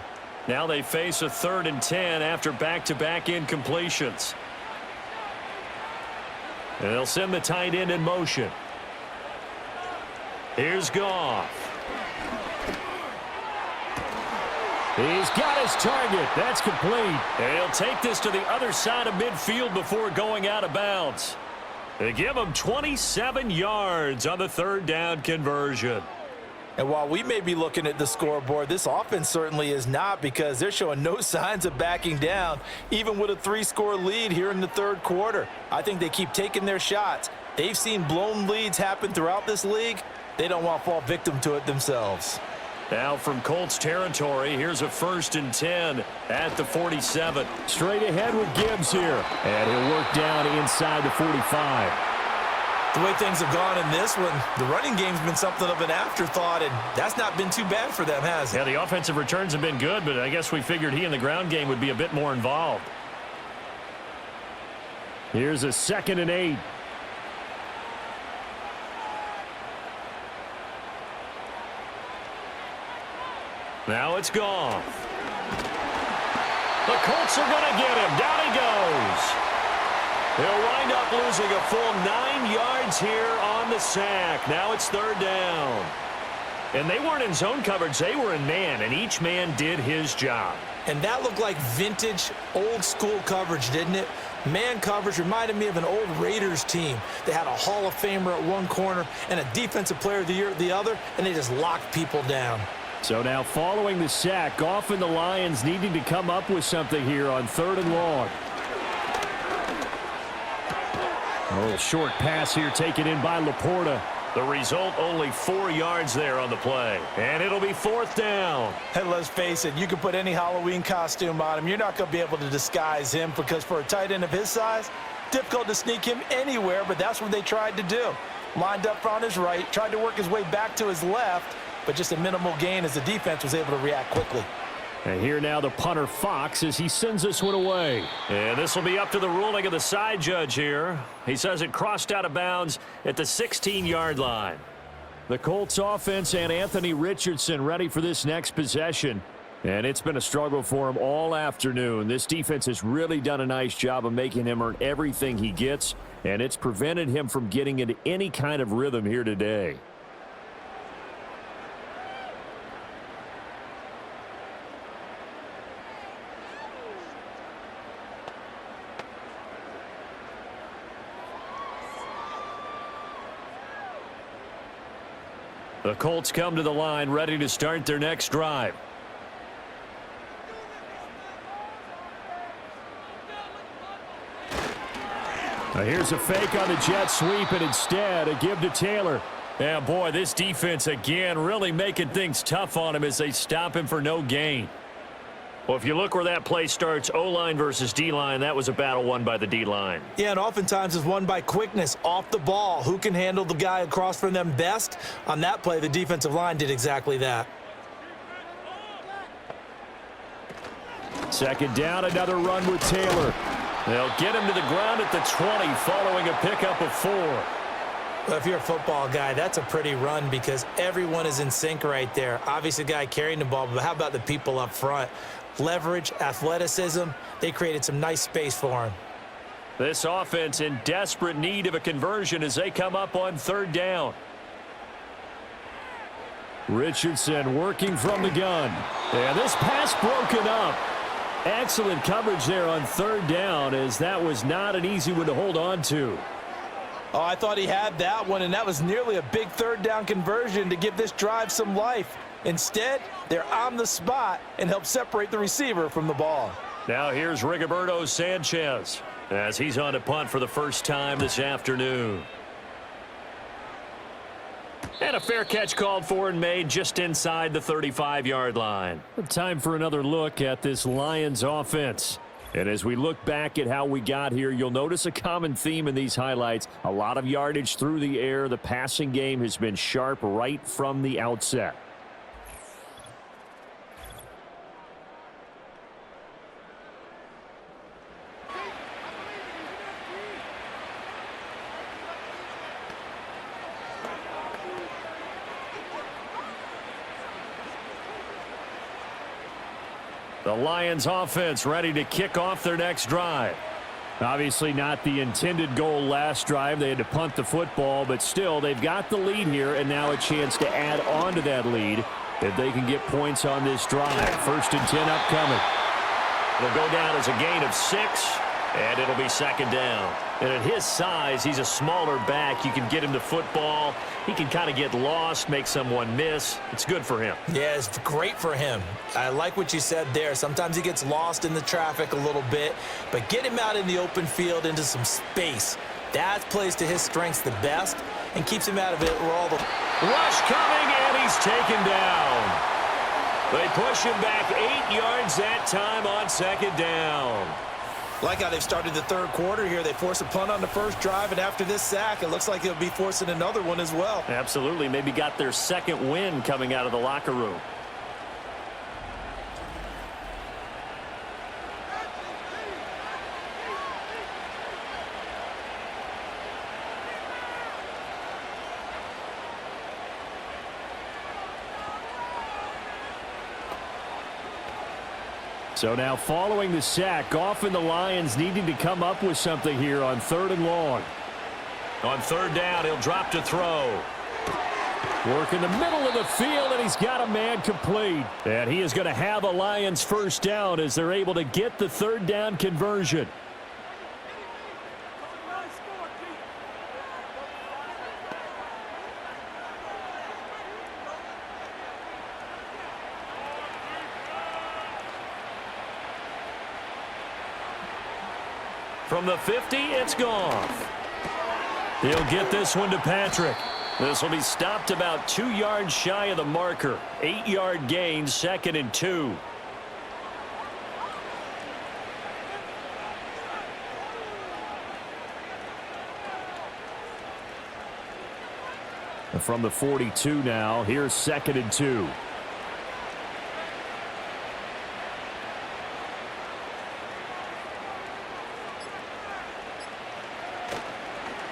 Now they face a 3rd and 10 after back-to-back incompletions. And they'll send the tight end in motion. Here's Goff. He's got his target. That's complete. And he'll take this to the other side of midfield before going out of bounds. They give him 27 yards on the 3rd down conversion. And while we may be looking at the scoreboard, this offense certainly is not, because they're showing no signs of backing down, even with a 3-score lead here in the 3rd quarter. I think they keep taking their shots. They've seen blown leads happen throughout this league. They don't want to fall victim to it themselves. Now from Colts territory, here's a 1st and 10 at the 47. Straight ahead with Gibbs here. And he'll work down inside the 45. The way things have gone in this one, the running game's been something of an afterthought, and that's not been too bad for them, has it? Yeah, the offensive returns have been good, but I guess we figured he in the ground game would be a bit more involved. Here's a 2nd and 8. Now it's Goff. The Colts are going to get him. Down he goes. They'll wind up losing a full 9 yards here on the sack. Now it's 3rd down. And they weren't in zone coverage. They were in man, and each man did his job. And that looked like vintage, old-school coverage, didn't it? Man coverage reminded me of an old Raiders team. They had a Hall of Famer at one corner and a Defensive Player of the Year at the other, and they just locked people down. So now following the sack, Goff and the Lions needing to come up with something here on 3rd and long. A little short pass here taken in by Laporta. The result, only 4 yards there on the play. And it'll be 4th down. And let's face it, you can put any Halloween costume on him. You're not going to be able to disguise him, because for a tight end of his size, difficult to sneak him anywhere, but that's what they tried to do. Lined up on his right, tried to work his way back to his left, but just a minimal gain as the defense was able to react quickly. And here now the punter Fox as he sends this one away. And this will be up to the ruling of the side judge here. He says it crossed out of bounds at the 16-yard line. The Colts offense and Anthony Richardson ready for this next possession. And it's been a struggle for him all afternoon. This defense has really done a nice job of making him earn everything he gets, and it's prevented him from getting into any kind of rhythm here today. The Colts come to the line ready to start their next drive. Now here's a fake on the jet sweep, and instead a give to Taylor. Yeah, boy, this defense again really making things tough on him as they stop him for no gain. Well, if you look where that play starts, O-line versus D-line, that was a battle won by the D-line. Yeah, and oftentimes is won by quickness off the ball. Who can handle the guy across from them best? On that play, the defensive line did exactly that. Second down, another run with Taylor. They'll get him to the ground at the 20 following a pickup of 4. Well, if you're a football guy, that's a pretty run because everyone is in sync right there. Obviously, the guy carrying the ball, but how about the people up front? Leverage, athleticism, they created some nice space for him. This offense in desperate need of a conversion as they come up on 3rd down. Richardson working from the gun. And this pass broken up. Excellent coverage there on 3rd down as that was not an easy one to hold on to. Oh, I thought he had that one, and that was nearly a big 3rd down conversion to give this drive some life. Instead, they're on the spot and help separate the receiver from the ball. Now here's Rigoberto Sanchez as he's on a punt for the first time this afternoon. And a fair catch called for and made just inside the 35-yard line. Time for another look at this Lions offense. And as we look back at how we got here, you'll notice a common theme in these highlights. A lot of yardage through the air. The passing game has been sharp right from the outset. The Lions offense ready to kick off their next drive. Obviously not the intended goal last drive. They had to punt the football, but still they've got the lead here and now a chance to add on to that lead if they can get points on this drive. 1st and 10 upcoming. It'll go down as a gain of 6, and it'll be 2nd down. And at his size, he's a smaller back. You can get him the football. He can kind of get lost, make someone miss. It's good for him. Yeah, it's great for him. I like what you said there. Sometimes he gets lost in the traffic a little bit, but get him out in the open field into some space. That plays to his strengths the best and keeps him out of it where all the... Rush coming, and he's taken down. They push him back 8 yards that time on 2nd down. Like how they've started the 3rd quarter here. They force a punt on the first drive, and after this sack, it looks like they'll be forcing another one as well. Absolutely. Maybe got their 2nd win coming out of the locker room. So now following the sack, often the Lions needing to come up with something here on 3rd and long. On 3rd down, he'll drop to throw. Work in the middle of the field, and he's got a man complete. And he is going to have a Lions 1st down as they're able to get the 3rd down conversion. From the 50, it's Goff. He'll get this one to Patrick. This will be stopped about 2 yards shy of the marker. 8-yard gain, 2nd and 2. From the 42 now, here's 2nd and 2.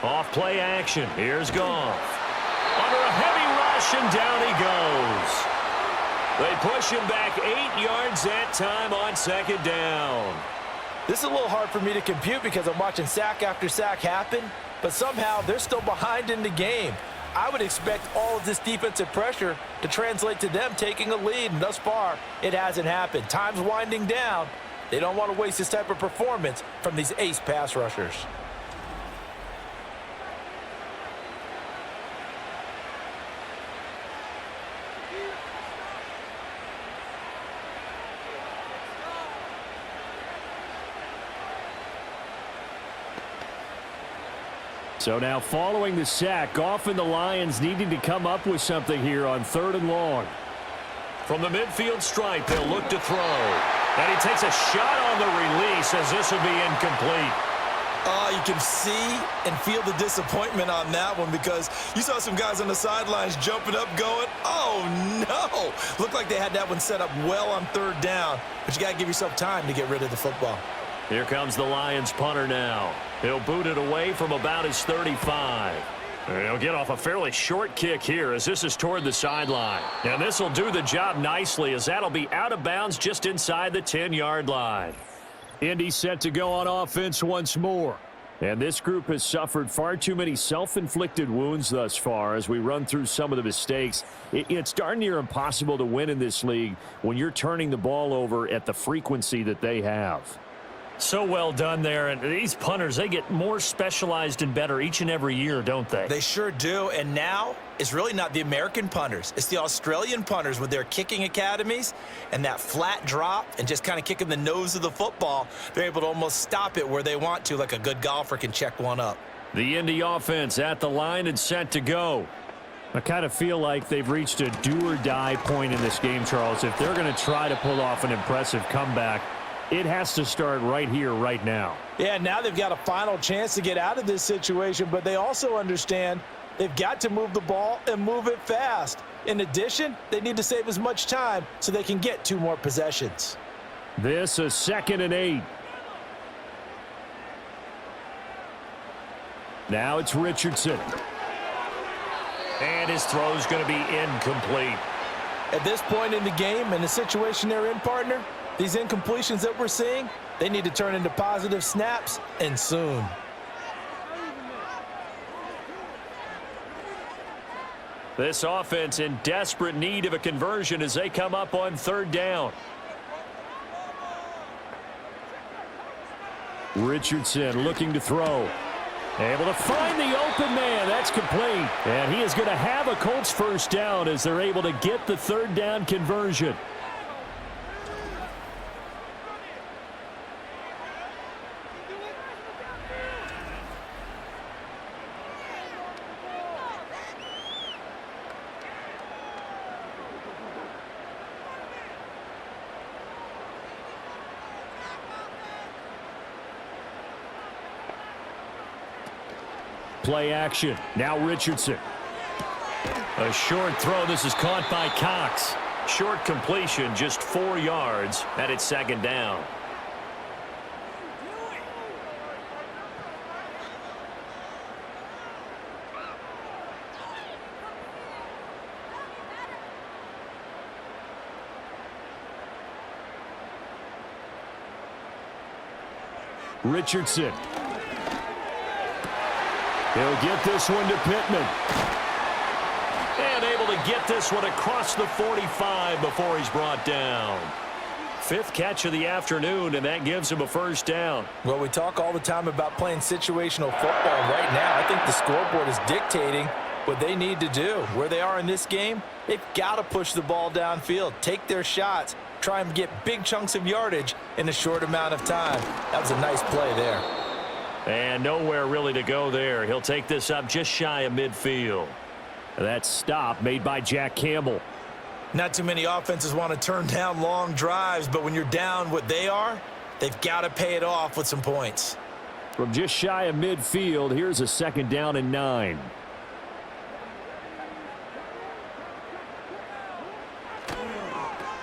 Off play action. Here's Goff. Under a heavy rush, and down he goes. They push him back 8 yards that time on 2nd down. This is a little hard for me to compute because I'm watching sack after sack happen, but somehow they're still behind in the game. I would expect all of this defensive pressure to translate to them taking a lead, and thus far, it hasn't happened. Time's winding down. They don't want to waste this type of performance from these ace pass rushers. So now following the sack, often the Lions needing to come up with something here on 3rd and long. From the midfield stripe, they'll look to throw. And he takes a shot on the release as this would be incomplete. You can see and feel the disappointment on that one because you saw some guys on the sidelines jumping up going, oh, no. Looked like they had that one set up well on 3rd down, but you got to give yourself time to get rid of the football. Here comes the Lions punter now. He'll boot it away from about his 35. And he'll get off a fairly short kick here as this is toward the sideline. And this will do the job nicely as that'll be out of bounds just inside the 10-yard line. Indy set to go on offense once more. And this group has suffered far too many self-inflicted wounds thus far as we run through some of the mistakes. It's darn near impossible to win in this league when you're turning the ball over at the frequency that they have. So well done there. And these punters, they get more specialized and better each and every year, don't they? They sure do. And now it's really not the American punters. It's the Australian punters with their kicking academies and that flat drop and just kind of kicking the nose of the football. They're able to almost stop it where they want to, like a good golfer can check one up. The Indy offense at the line and set to go. I kind of feel like they've reached a do-or-die point in this game, Charles. If they're going to try to pull off an impressive comeback, it has to start right here, right now. Yeah, now they've got a final chance to get out of this situation, but they also understand they've got to move the ball and move it fast. In addition, they need to save as much time so they can get 2 more possessions. This is 2nd and 8. Now it's Richardson. And his throw's going to be incomplete. At this point in the game and the situation they're in, partner, these incompletions that we're seeing, they need to turn into positive snaps, and soon. This offense in desperate need of a conversion as they come up on 3rd down. Richardson looking to throw. Able to find the open man. That's complete. And he is going to have a Colts 1st down as they're able to get the 3rd down conversion. Play action. Now Richardson. A short throw. This is caught by Cox. Short completion, just 4 yards, and it's 2nd down. Richardson. He'll get this one to Pittman. And able to get this one across the 45 before he's brought down. 5th catch of the afternoon, and that gives him a 1st down. Well, we talk all the time about playing situational football. Right now, I think the scoreboard is dictating what they need to do. Where they are in this game, they've got to push the ball downfield, take their shots, try and get big chunks of yardage in a short amount of time. That was a nice play there. And nowhere really to go there. He'll take this up just shy of midfield. That stop made by Jack Campbell. Not too many offenses want to turn down long drives, but when you're down what they are, they've got to pay it off with some points. From just shy of midfield, here's a 2nd down and 9.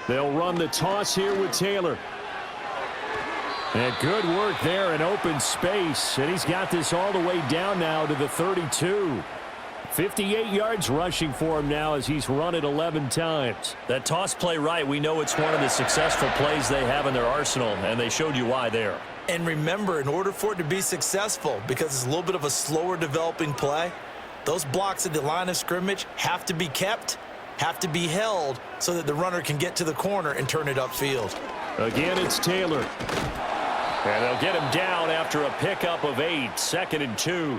They'll run the toss here with Taylor. And good work there in open space. And he's got this all the way down now to the 32. 58 yards rushing for him now as he's run it 11 times. That toss play right, we know it's one of the successful plays they have in their arsenal, and they showed you why there. And remember, in order for it to be successful, because it's a little bit of a slower developing play, those blocks at the line of scrimmage have to be kept, have to be held, so that the runner can get to the corner and turn it upfield. Again, it's Taylor. And they'll get him down after a pickup of 8, 2nd and 2.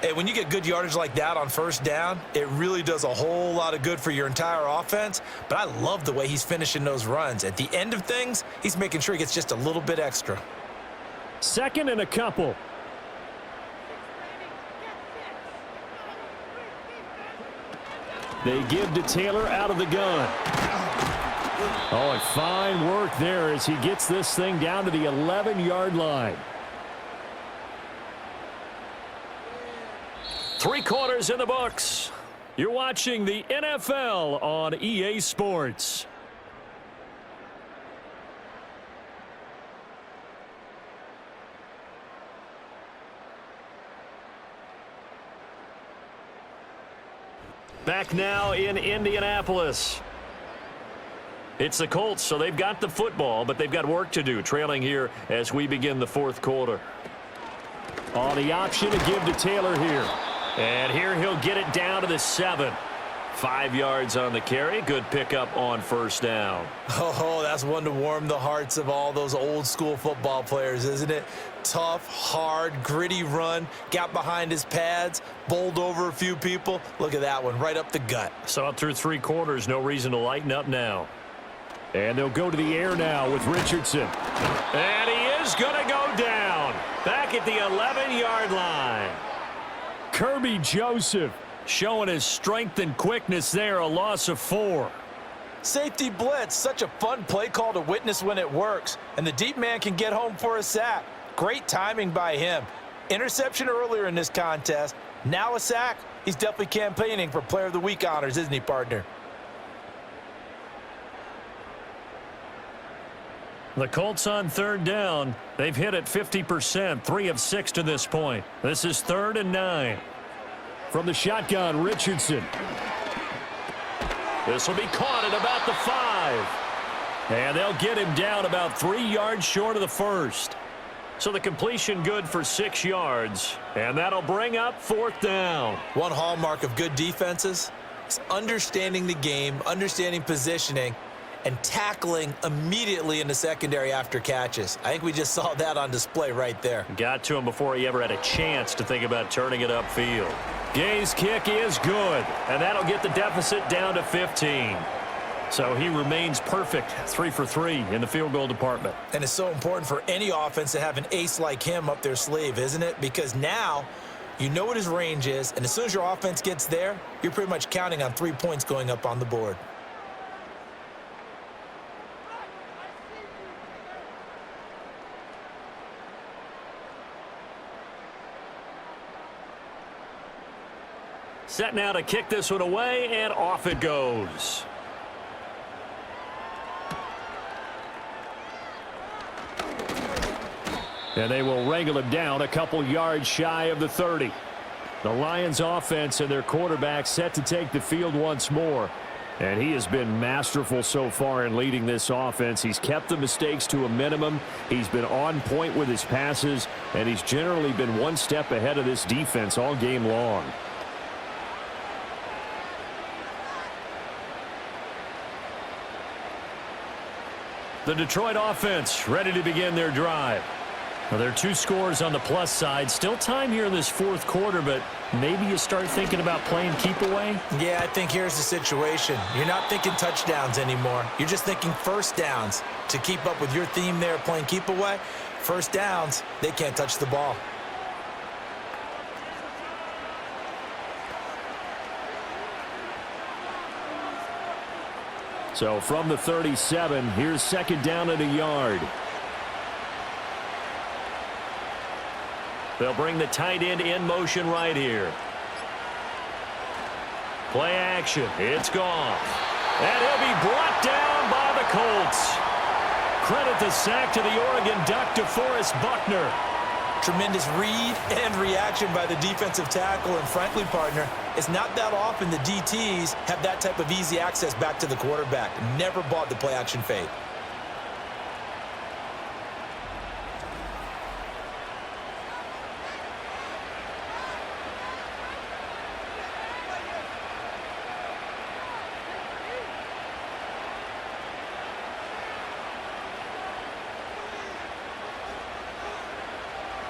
Hey, when you get good yardage like that on 1st down, it really does a whole lot of good for your entire offense. But I love the way he's finishing those runs. At the end of things, he's making sure he gets just a little bit extra. 2nd and a couple. They give to Taylor out of the gun. Oh, and fine work there as he gets this thing down to the 11-yard line. 3 quarters in the books. You're watching the NFL on EA Sports. Back now in Indianapolis. It's the Colts, so they've got the football, but they've got work to do, trailing here as we begin the 4th quarter. On the option to give to Taylor here. And here he'll get it down to the 7. 5 yards on the carry. Good pickup on first down. Oh, that's one to warm the hearts of all those old school football players, isn't it? Tough, hard, gritty run. Got behind his pads, bowled over a few people. Look at that one, right up the gut. Saw it through 3 quarters. No reason to lighten up now. And they'll go to the air now with Richardson. And he is going to go down. Back at the 11-yard line. Kirby Joseph showing his strength and quickness there, a loss of 4. Safety blitz, such a fun play call to witness when it works. And the deep man can get home for a sack. Great timing by him. Interception earlier in this contest. Now a sack. He's definitely campaigning for Player of the Week honors, isn't he, partner? The Colts on 3rd down. They've hit it 50%, 3 of 6 to this point. This is 3rd and 9. From the shotgun, Richardson. This will be caught at about the 5. And they'll get him down about 3 yards short of the 1st. So the completion good for 6 yards. And that'll bring up 4th down. One hallmark of good defenses is understanding the game, understanding positioning, and tackling immediately in the secondary after catches. I think we just saw that on display right there. Got to him before he ever had a chance to think about turning it upfield. Gay's kick is good, and that'll get the deficit down to 15. So he remains perfect, 3 for 3 in the field goal department. And it's so important for any offense to have an ace like him up their sleeve, isn't it? Because now you know what his range is, and as soon as your offense gets there, you're pretty much counting on 3 points going up on the board. Set now to kick this one away, and off it goes. And they will wrangle him down a couple yards shy of the 30. The Lions offense and their quarterback set to take the field once more. And he has been masterful so far in leading this offense. He's kept the mistakes to a minimum. He's been on point with his passes, and he's generally been one step ahead of this defense all game long. The Detroit offense ready to begin their drive. Well, there are 2 scores on the plus side. Still time here in this 4th quarter, but maybe you start thinking about playing keep away? Yeah, I think here's the situation. You're not thinking touchdowns anymore. You're just thinking first downs. To keep up with your theme there, playing keep away, first downs, they can't touch the ball. So from the 37, here's 2nd down and a yard. They'll bring the tight end in motion right here. Play action. It's gone. And he'll be brought down by the Colts. Credit the sack to the Oregon Duck, DeForest Buckner. Tremendous read and reaction by the defensive tackle, and frankly, partner, it's not that often the DTs have that type of easy access back to the quarterback. Never bought the play action fade.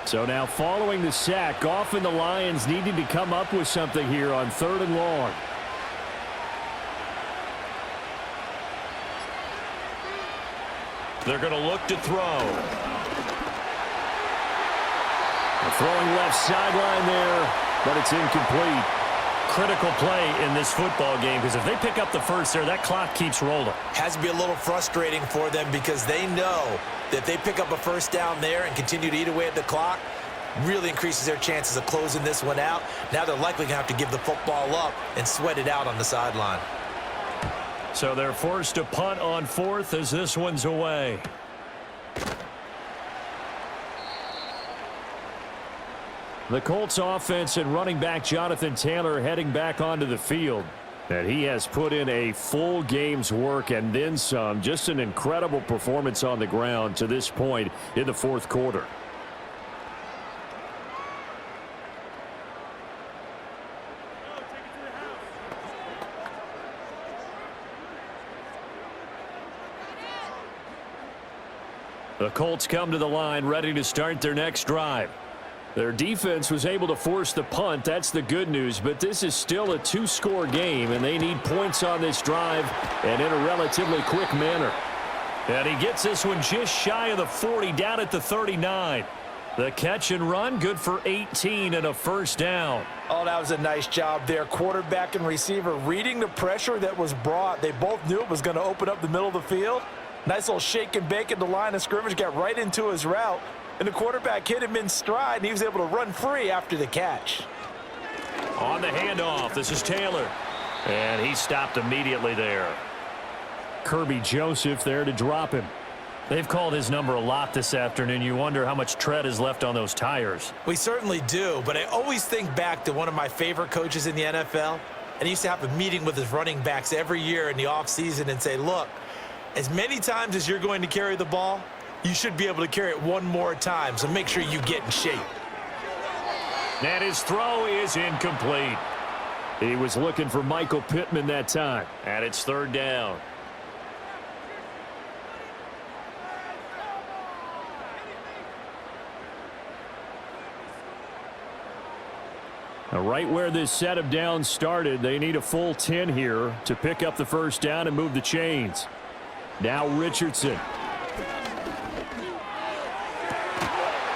So now following the sack, often the Lions needing to come up with something here on 3rd and long. They're going to look to throw. Throwing left sideline there, but it's incomplete. critical play in this football game, because if they pick up the first there, that clock keeps rolling. Has to be a little frustrating for them because they know that if they pick up a first down there and continue to eat away at the clock, really increases their chances of closing this one out. Now they're likely going to have to give the football up and sweat it out on the sideline. So they're forced to punt on fourth as this one's away. The Colts offense and running back Jonathan Taylor heading back onto the field. And he has put in a full game's work and then some. Just an incredible performance on the ground to this point in the fourth quarter. The Colts come to the line ready to start their next drive. Their defense was able to force the punt. That's the good news, but this is still a two-score game, and they need points on this drive and in a relatively quick manner. And he gets this one just shy of the 40, down at the 39. The catch and run, good for 18 and a first down. Oh, that was a nice job there. Quarterback and receiver reading the pressure that was brought. They both knew it was going to open up the middle of the field. Nice little shake and bake at the line of scrimmage, got right into his route. And the quarterback hit him in stride, and he was able to run free after the catch. On the handoff, this is Taylor. And he stopped immediately there. Kirby Joseph there to drop him. They've called his number a lot this afternoon. You wonder how much tread is left on those tires. We certainly do, but I always think back to one of my favorite coaches in the NFL. And he used to have a meeting with his running backs every year in the offseason and say, look, as many times as you're going to carry the ball, you should be able to carry it one more time, so make sure you get in shape. And his throw is incomplete. He was looking for Michael Pittman that time. And it's third down. Now, right where this set of downs started, they need a full 10 here to pick up the first down and move the chains. Now Richardson.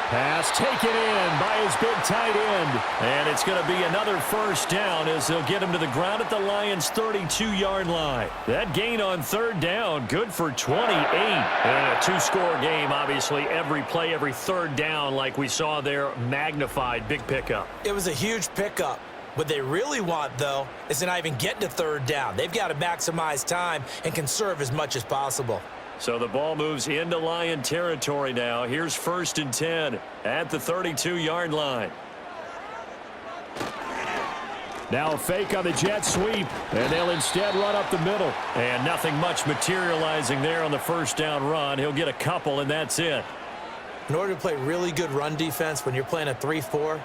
Pass taken in by his big tight end. And it's going to be another first down as they'll get him to the ground at the Lions' 32-yard line. That gain on third down, good for 28. And a two-score game, obviously. Every play, every third down, like we saw there, magnified. Big pickup. It was a huge pickup. What they really want, though, is to not even get to third down. They've got to maximize time and conserve as much as possible. So the ball moves into Lion territory now. Here's first and 10 at the 32-yard line. Now a fake on the jet sweep, and they'll instead run up the middle. And nothing much materializing there on the first down run. He'll get a couple, and that's it. In order to play really good run defense when you're playing a 3-4,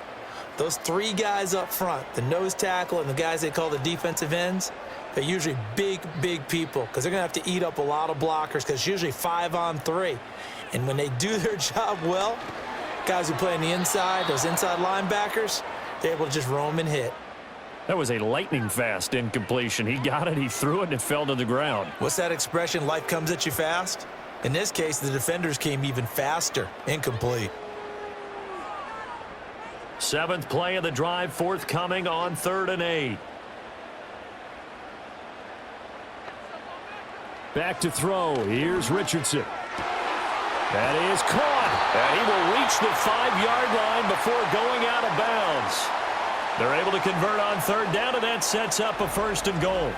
those three guys up front, the nose tackle and the guys they call the defensive ends, they're usually big, big people because they're going to have to eat up a lot of blockers because it's usually 5-on-3. And when they do their job well, guys who play on the inside, those inside linebackers, they're able to just roam and hit. That was a lightning-fast incompletion. He got it, he threw it, and it fell to the ground. What's that expression, life comes at you fast? In this case, the defenders came even faster. Incomplete. Seventh play of the drive, forthcoming on 3rd and 8. Back to throw. Here's Richardson. That is caught. And he will reach the 5-yard line before going out of bounds. They're able to convert on third down, and that sets up a 1st and goal.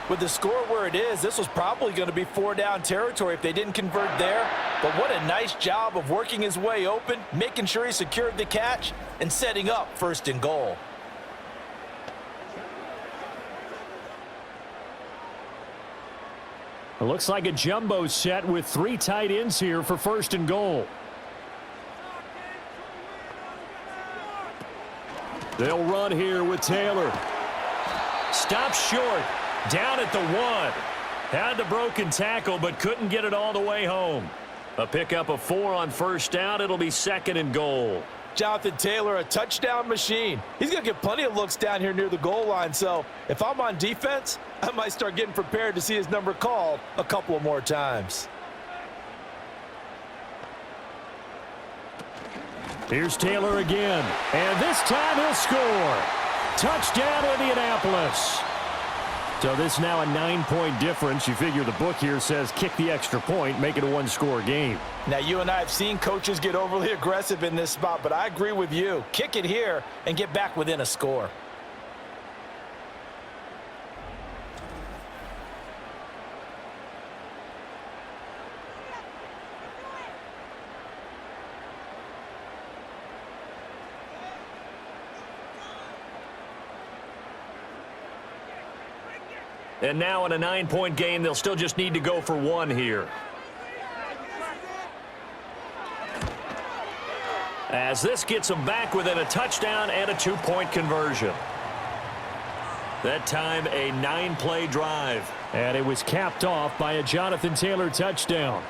With the score where it is, this was probably going to be 4-down territory if they didn't convert there. But what a nice job of working his way open, making sure he secured the catch, and setting up 1st and goal. It looks like a jumbo set with 3 tight ends here for 1st and goal. They'll run here with Taylor. Stops short. Down at the 1. Had the broken tackle, but couldn't get it all the way home. A pickup of 4 on 1st down. It'll be 2nd and goal. Jonathan Taylor, a touchdown machine. He's going to get plenty of looks down here near the goal line. So if I'm on defense, I might start getting prepared to see his number called a couple of more times. Here's Taylor again. And this time he'll score. Touchdown, Indianapolis. So this now a 9-point difference. You figure the book here says kick the extra point, make it a one-score game. Now, you and I have seen coaches get overly aggressive in this spot, but I agree with you. Kick it here and get back within a score. And now in a 9-point game, they'll still just need to go for one here. As this gets them back within a touchdown and a 2-point conversion. That time a 9-play drive. And it was capped off by a Jonathan Taylor touchdown.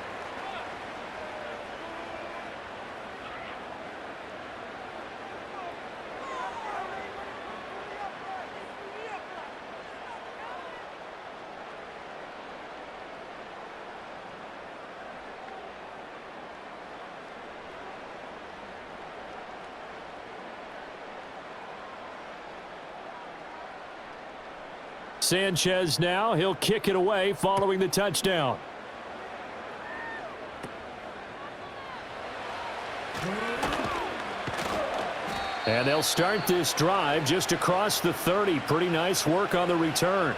Sanchez now, he'll kick it away following the touchdown. And they'll start this drive just across the 30. Pretty nice work on the return.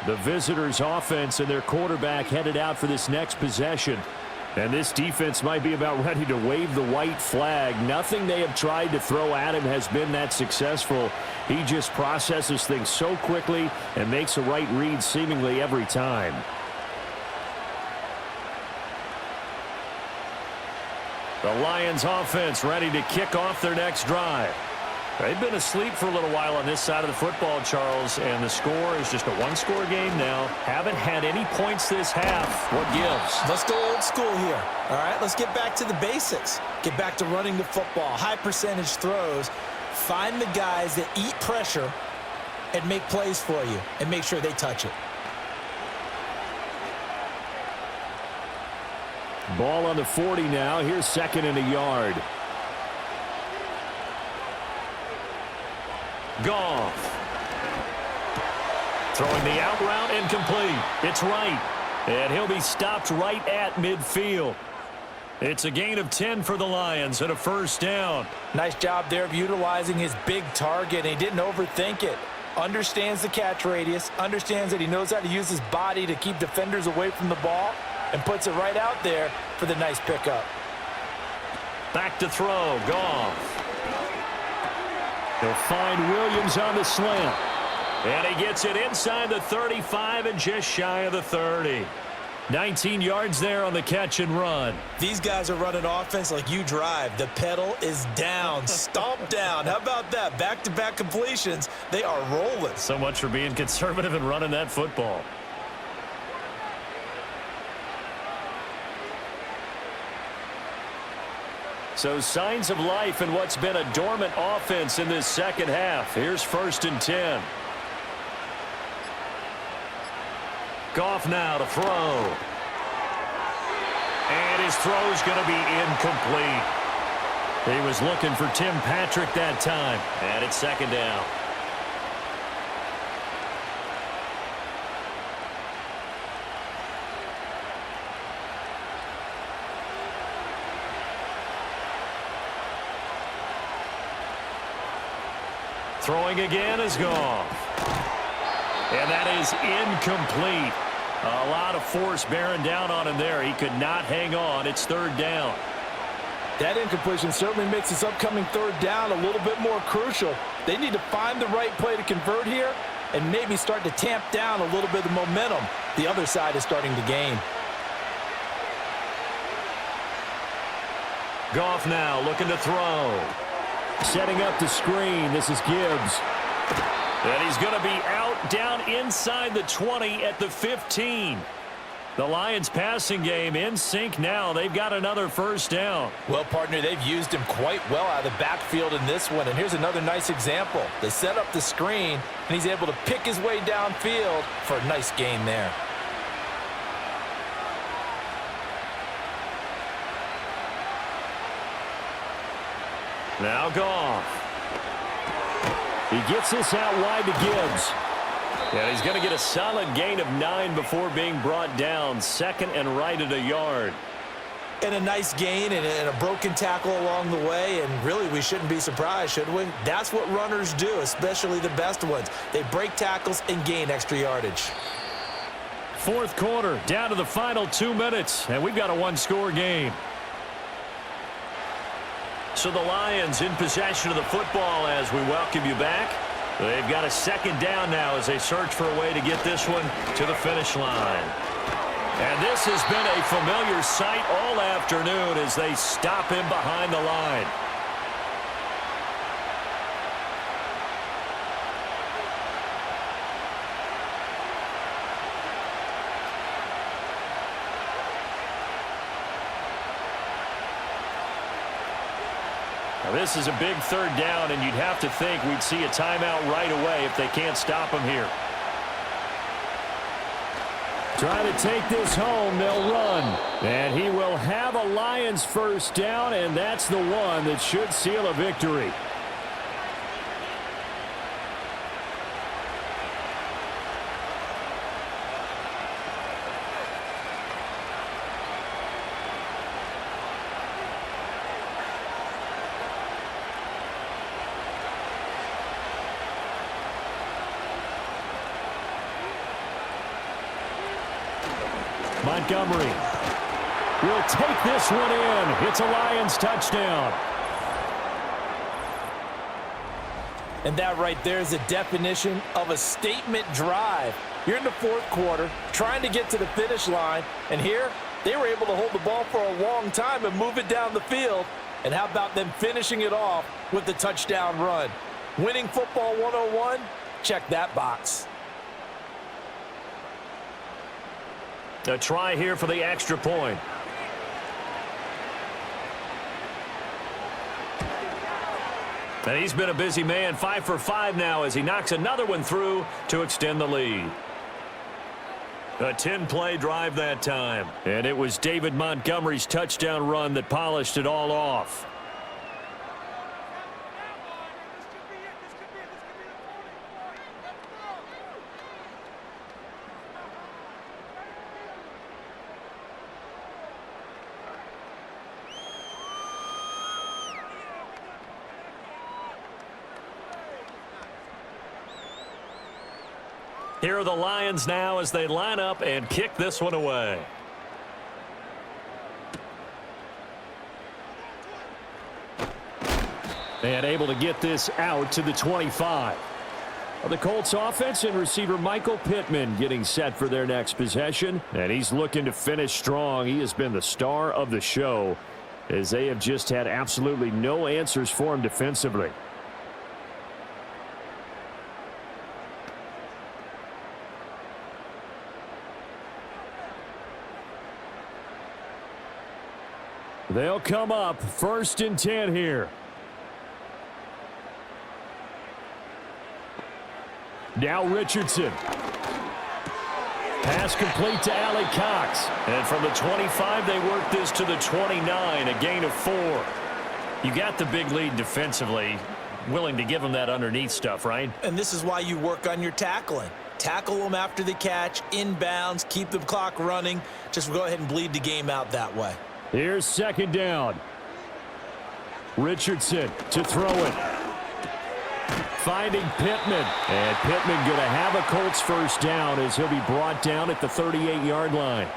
The visitors' offense and their quarterback headed out for this next possession. And this defense might be about ready to wave the white flag. Nothing they have tried to throw at him has been that successful. He just processes things so quickly and makes a right read seemingly every time. The Lions offense ready to kick off their next drive. They've been asleep for a little while on this side of the football, Charles, and the score is just a one-score game now. Haven't had any points this half. What gives? Let's go old school here. All right, let's get back to the basics. Get back to running the football, high percentage throws. Find the guys that eat pressure and make plays for you and make sure they touch it. Ball on the 40 now. Here's second and a yard. Goff. Throwing the out route incomplete. It's right. And he'll be stopped right at midfield. It's a gain of 10 for the Lions and a first down. Nice job there of utilizing his big target. He didn't overthink it. Understands the catch radius. Understands that he knows how to use his body to keep defenders away from the ball. And puts it right out there for the nice pickup. Back to throw. Goff. He'll find Williams on the slant. And he gets it inside the 35 and just shy of the 30. 19 yards there on the catch and run. These guys are running offense like you drive. The pedal is down, stomp down. How about that? Back-to-back completions. They are rolling. So much for being conservative and running that football. So signs of life in what's been a dormant offense in this second half. Here's first and 10. Goff now to throw. And his throw's going to be incomplete. He was looking for Tim Patrick that time. And it's second down. Throwing again is Goff. And that is incomplete. A lot of force bearing down on him there. He could not hang on. It's third down. That incompletion certainly makes this upcoming third down a little bit more crucial. They need to find the right play to convert here and maybe start to tamp down a little bit of momentum the other side is starting to gain. Goff now looking to throw. Setting up the screen. This is Gibbs. And he's going to be out down inside the 20 at the 15. The Lions passing game in sync now. They've got another first down. Well, partner, they've used him quite well out of the backfield in this one. And here's another nice example. They set up the screen, and he's able to pick his way downfield for a nice gain there. Now Goff. He gets this out wide to Gibbs. And he's going to get a solid gain of 9 before being brought down. Second and right at a yard. And a nice gain and a broken tackle along the way, and really we shouldn't be surprised, should we? That's what runners do, especially the best ones. They break tackles and gain extra yardage. Fourth quarter, down to the final 2 minutes, and we've got a one-score game. So the Lions in possession of the football as we welcome you back. They've got a second down now as they search for a way to get this one to the finish line. And this has been a familiar sight all afternoon as they stop him behind the line. Now this is a big third down, and you'd have to think we'd see a timeout right away if they can't stop him here. Trying to take this home, they'll run. And he will have a Lions first down, and that's the one that should seal a victory. Montgomery will take this one in. It's a Lions touchdown. And that right there is a definition of a statement drive. You're in the fourth quarter, trying to get to the finish line, and here they were able to hold the ball for a long time and move it down the field. And how about them finishing it off with the touchdown run? Winning football 101? Check that box. A try here for the extra point. And he's been a busy man, 5 for 5 now as he knocks another one through to extend the lead. A 10-play drive that time. And it was David Montgomery's touchdown run that polished it all off. Here are the Lions now as they line up and kick this one away. And able to get this out to the 25. The Colts offense and receiver Michael Pittman getting set for their next possession. And he's looking to finish strong. He has been the star of the show as they have just had absolutely no answers for him defensively. They'll come up 1st and 10 here. Now Richardson. Pass complete to Ali Cox. And from the 25, they work this to the 29, a gain of 4. You got the big lead defensively. Willing to give them that underneath stuff, right? And this is why you work on your tackling. Tackle them after the catch, inbounds, keep the clock running. Just go ahead and bleed the game out that way. Here's 2nd down. Richardson to throw it. Finding Pittman. And Pittman going to have a Colts first down as he'll be brought down at the 38-yard line.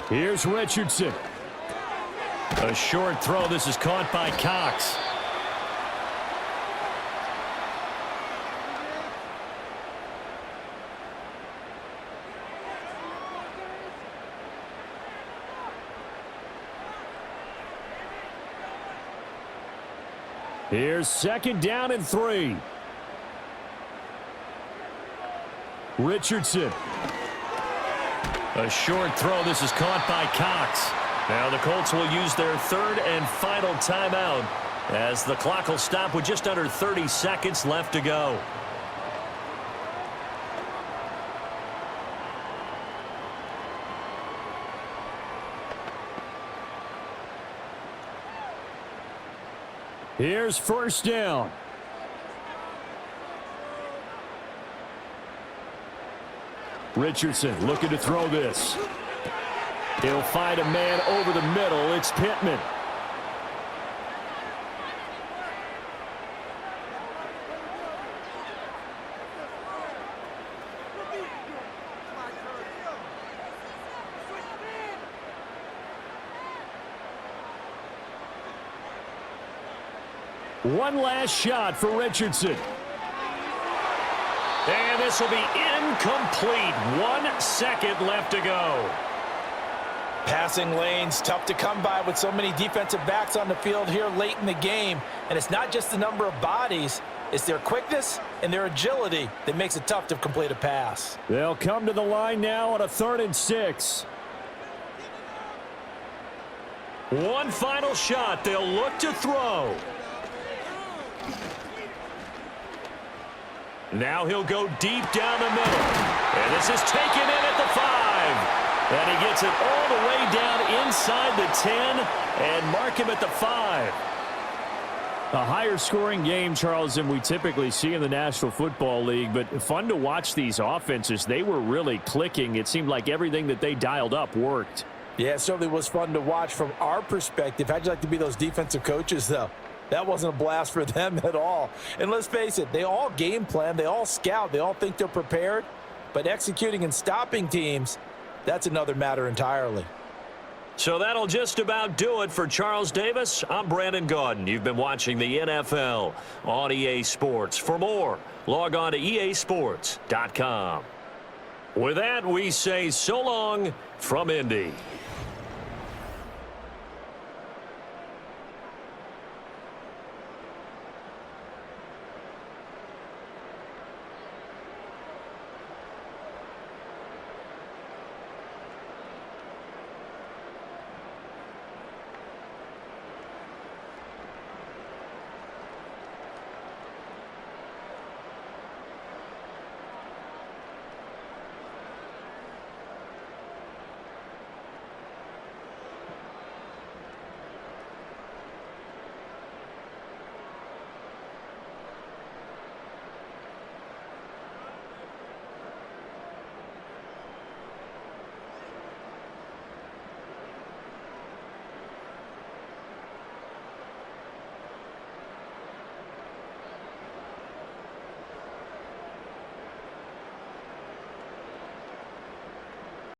Here's Richardson. A short throw. This is caught by Cox. Here's 2nd down and 3. Richardson. A short throw. This is caught by Cox. Now the Colts will use their 3rd and final timeout as the clock will stop with just under 30 seconds left to go. Here's first down. Richardson looking to throw this. He'll find a man over the middle. It's Pittman. One last shot for Richardson. And this will be incomplete. 1 second left to go. Passing lanes, tough to come by with so many defensive backs on the field here late in the game. And it's not just the number of bodies, it's their quickness and their agility that makes it tough to complete a pass. They'll come to the line now on a 3rd and 6. One final shot. They'll look to throw. Now he'll go deep down the middle. And this is taken in at the 5. And he gets it all the way down inside the 10 and mark him at the 5. A higher scoring game, Charles, than we typically see in the National Football League, but fun to watch these offenses. They were really clicking. It seemed like everything that they dialed up worked. Yeah, it certainly was fun to watch from our perspective. How'd you like to be those defensive coaches, though? That wasn't a blast for them at all. And let's face it, they all game plan, they all scout, they all think they're prepared, but executing and stopping teams, that's another matter entirely. So that'll just about do it for Charles Davis. I'm Brandon Gaudin. You've been watching the NFL on EA Sports. For more, log on to easports.com. With that, we say so long from Indy.